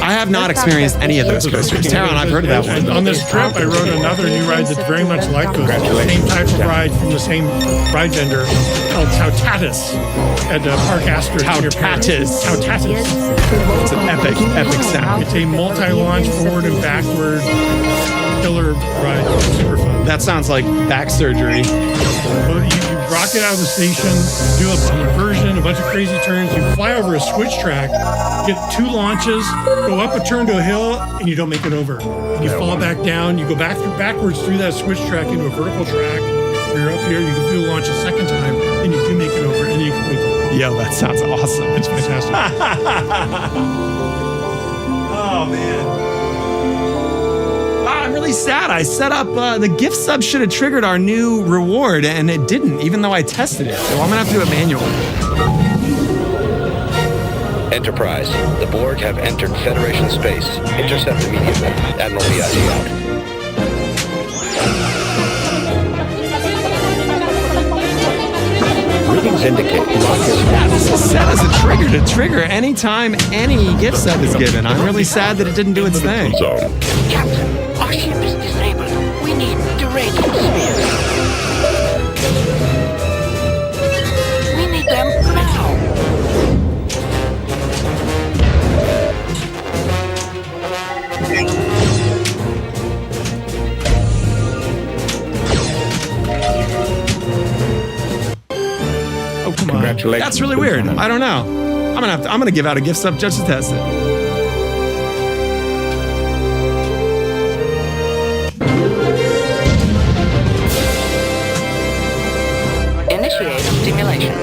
I have not experienced any of those coasters. Terron, I've heard of that one. On this trip, I rode another new ride that's very much like those. The same type of ride from the same ride vendor called Tautatis at Park Astor. Tautatis. Tautatis. It's an epic sound. It's a multi-launch forward and backward killer ride. It's super fun. That sounds like back surgery. Well, you rocket out of the station, do a inversion, a bunch of crazy turns. You fly over a switch track, get 2 launches, go up a turn to a hill, and you don't make it over. And you fall back down. You go backwards through that switch track into a vertical track. You're up here. You can do a launch a second time, and you do make it over, and then you complete the ride. Yo, that sounds awesome. It's fantastic. Oh man. I'm really sad. I set up the gift sub should have triggered our new reward, and it didn't, even though I tested it. So I'm gonna have to do it manually. Enterprise, the Borg have entered Federation space. Intercept immediately. Admiral Diaz out. Readings indicate Yeah, this is set as a trigger to trigger anytime any gift sub is given. I'm really sad that it didn't do its thing. zone. Captain, our ship is disabled. We need deranging spheres. We need them now. Oh, come on. Congratulations. That's really weird. I don't know. I'm gonna give out a gift sub just to test it. Initiate stimulation.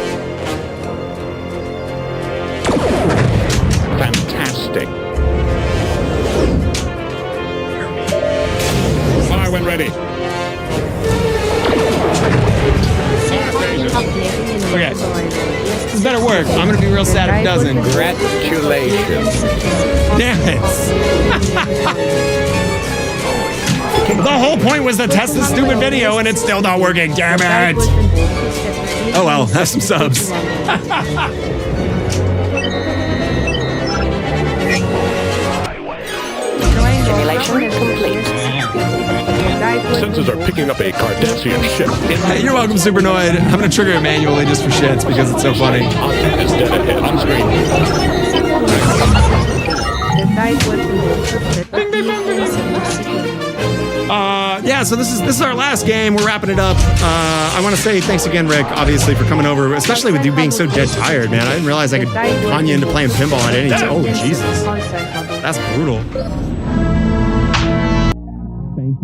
Fantastic. Fire when ready. Okay. This better work. I'm gonna be real sad if it doesn't. Congratulations. Damn it. The whole point was to test this stupid video and it's still not working. Damn it. Oh well, have some subs. Simulation complete. Sensors are picking up a Cardassian ship. Hey, you're welcome, Supernoid. I'm gonna trigger it manually just for shits because it's so funny. It's dead ahead on screen. Yeah, so this is our last game. We're wrapping it up. I want to say thanks again, Rick, obviously, for coming over, especially with you being so dead tired, man. I didn't realize I could con you into playing pinball at any time. Oh, Jesus. That's brutal.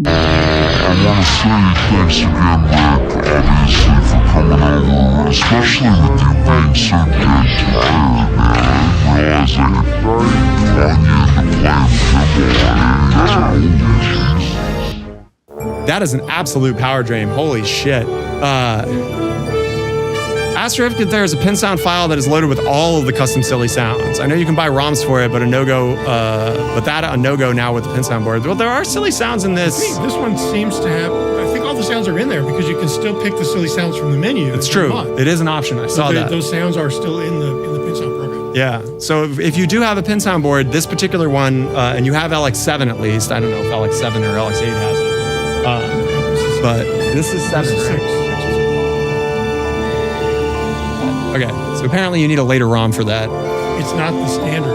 I want to say thanks again, Rick, obviously, for coming over, especially with you being so dead tired, man. I didn't realize I could con you into playing pinball at any time. That is an absolute power drain. Holy shit. Ask Rick if there's a pin sound file that is loaded with all of the custom silly sounds. I know you can buy ROMs for it, but a no-go now with the pin sound board. Well, there are silly sounds in this. This one seems to have, I think all the sounds are in there because you can still pick the silly sounds from the menu. It's true. It is an option. I saw that. Those sounds are still in the pin sound program. Yeah. So if you do have a pin sound board, this particular one, and you have LX7 at least, I don't know if LX7 or LX8 has it. But this is 7, right? Okay, so apparently you need a later ROM for that. It's not the standard.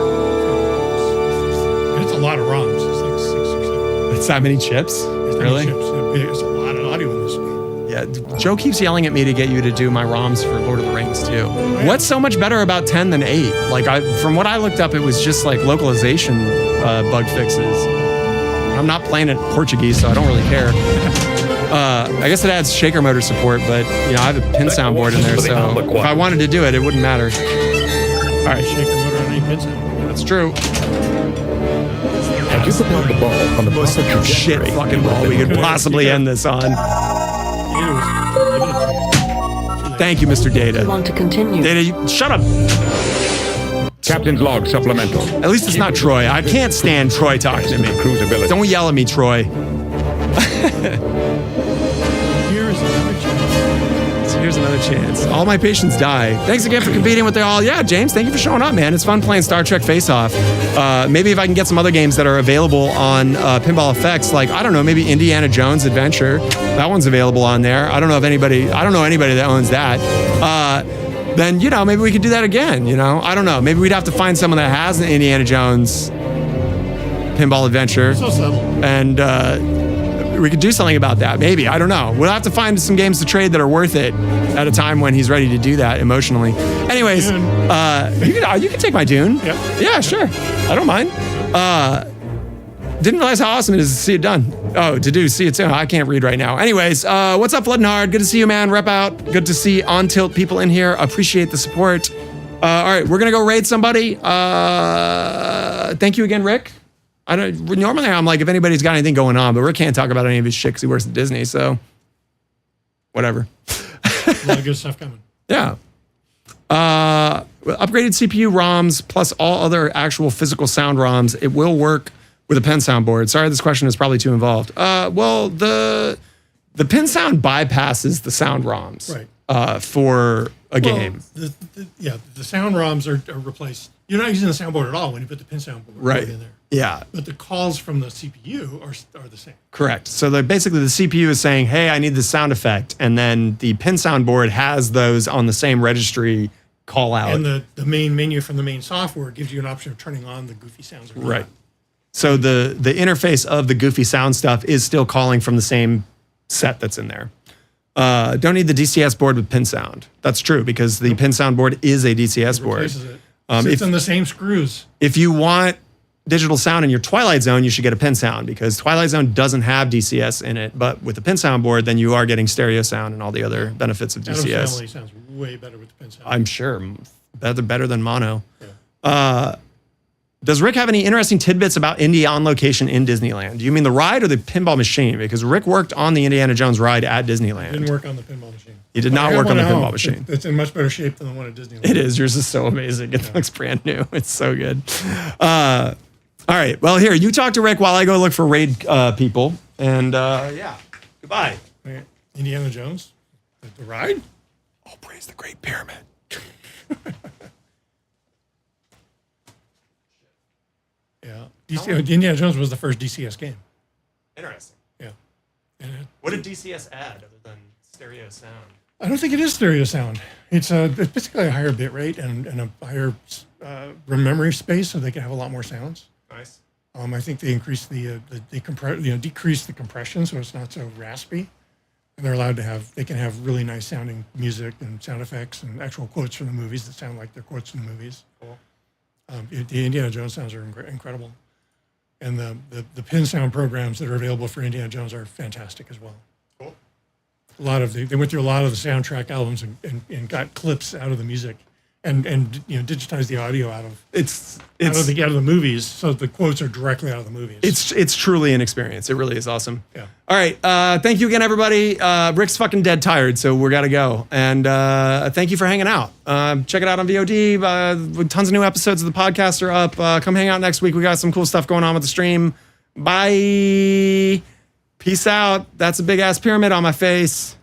It's a lot of ROMs. It's like 6 or 7. It's that many chips? Really? There's a lot of audio in this game. Yeah, Joe keeps yelling at me to get you to do my ROMs for Lord of the Rings too. What's so much better about 10 than 8? Like, from what I looked up, it was just like localization bug fixes. I'm not playing it Portuguese, so I don't really care. I guess it adds shaker motor support, but you know I have a pin sound board in there, so if I wanted to do it, it wouldn't matter. All right, Shaker motor on any pin sound. That's true. As you propel the ball on the Most proper shit trajectory, fucking ball we could possibly end this on. Thank you, Mr. Data. Want to continue? Data, shut up. Captain's log supplemental. At least it's not Troy. I can't stand Troy talking to me. Cruise ability. Don't yell at me, Troy. Here's another chance. All my patients die. Thanks again for competing with the all. Yeah, James, thank you for showing up, man. It's fun playing Star Trek Face Off. Maybe if I can get some other games that are available on Pinball Effects, like, I don't know, maybe Indiana Jones Adventure. That one's available on there. I don't know anybody that owns that. Then, maybe we could do that again, I don't know. Maybe we'd have to find someone that has an Indiana Jones Pinball Adventure. So subtle. And we could do something about that. Maybe. I don't know. We'll have to find some games to trade that are worth it at a time when he's ready to do that emotionally. Anyways, you can take my Dune. Yep. Yeah, sure. I don't mind. Didn't realize how awesome it is to see it done. Oh, see it soon. I can't read right now. Anyways, what's up, Flood and Hard? Good to see you, man. Rep out. Good to see On Tilt people in here. Appreciate the support. All right, we're going to go raid somebody. Thank you again, Rick. Normally I'm like, if anybody's got anything going on, but Rick can't talk about any of his shit because he works at Disney, so whatever. A lot of good stuff coming. Yeah. Upgraded CPU ROMs plus all other actual physical sound ROMs. It will work with a pen sound board. Sorry, this question is probably too involved. Well, the pen sound bypasses the sound ROMs for a game. The sound ROMs are replaced. You're not using the soundboard at all when you put the pin sound board in there. Yeah. But the calls from the CPU are the same. Correct. So basically the CPU is saying, hey, I need the sound effect. And then the pin sound board has those on the same registry call out. And the main menu from the main software gives you an option of turning on the goofy sounds. Right. So the interface of the goofy sound stuff is still calling from the same set that's in there. Don't need the DCS board with pin sound. That's true because the pin sound board is a DCS board. It's in the same screws. If you want digital sound in your Twilight Zone, you should get a pin sound because Twilight Zone doesn't have DCS in it. But with the pin sound board, then you are getting stereo sound and all the other benefits of DCS. Adam's Family sounds way better with the pin sound. I'm sure. Better than mono. Yeah. Does Rick have any interesting tidbits about Indy on location in Disneyland? Do you mean the ride or the pinball machine? Because Rick worked on the Indiana Jones ride at Disneyland. Didn't work on the pinball machine. He did not work on the pinball machine. It's in much better shape than the one at Disneyland. It is. Yours is so amazing. It looks brand new. It's so good. All right. Well, here, you talk to Rick while I go look for raid people. And goodbye. Indiana Jones? The ride? Oh, praise the Great Pyramid. Yeah. Indiana Jones was the first DCS game. Interesting. Yeah. What did DCS add other than stereo sound? I don't think it is stereo sound. It's basically a higher bit rate and a higher memory space, so they can have a lot more sounds. Nice. I think they increased decreased the compression, so it's not so raspy. And they're allowed to they can have really nice sounding music and sound effects and actual quotes from the movies that sound like they're quotes from the movies. Cool. The Indiana Jones sounds are incredible. And the pin sound programs that are available for Indiana Jones are fantastic as well. Cool. They went through a lot of the soundtrack albums and got clips out of the music and digitized the audio out of the movies, so the quotes are directly out of the movies. It's truly an experience. It really is awesome. Yeah. All right. Thank you again, everybody. Rick's fucking dead tired, so we gotta go. And thank you for hanging out. Check it out on VOD. Tons of new episodes of the podcast are up. Come hang out next week. We got some cool stuff going on with the stream. Bye. Peace out. That's a big ass pyramid on my face.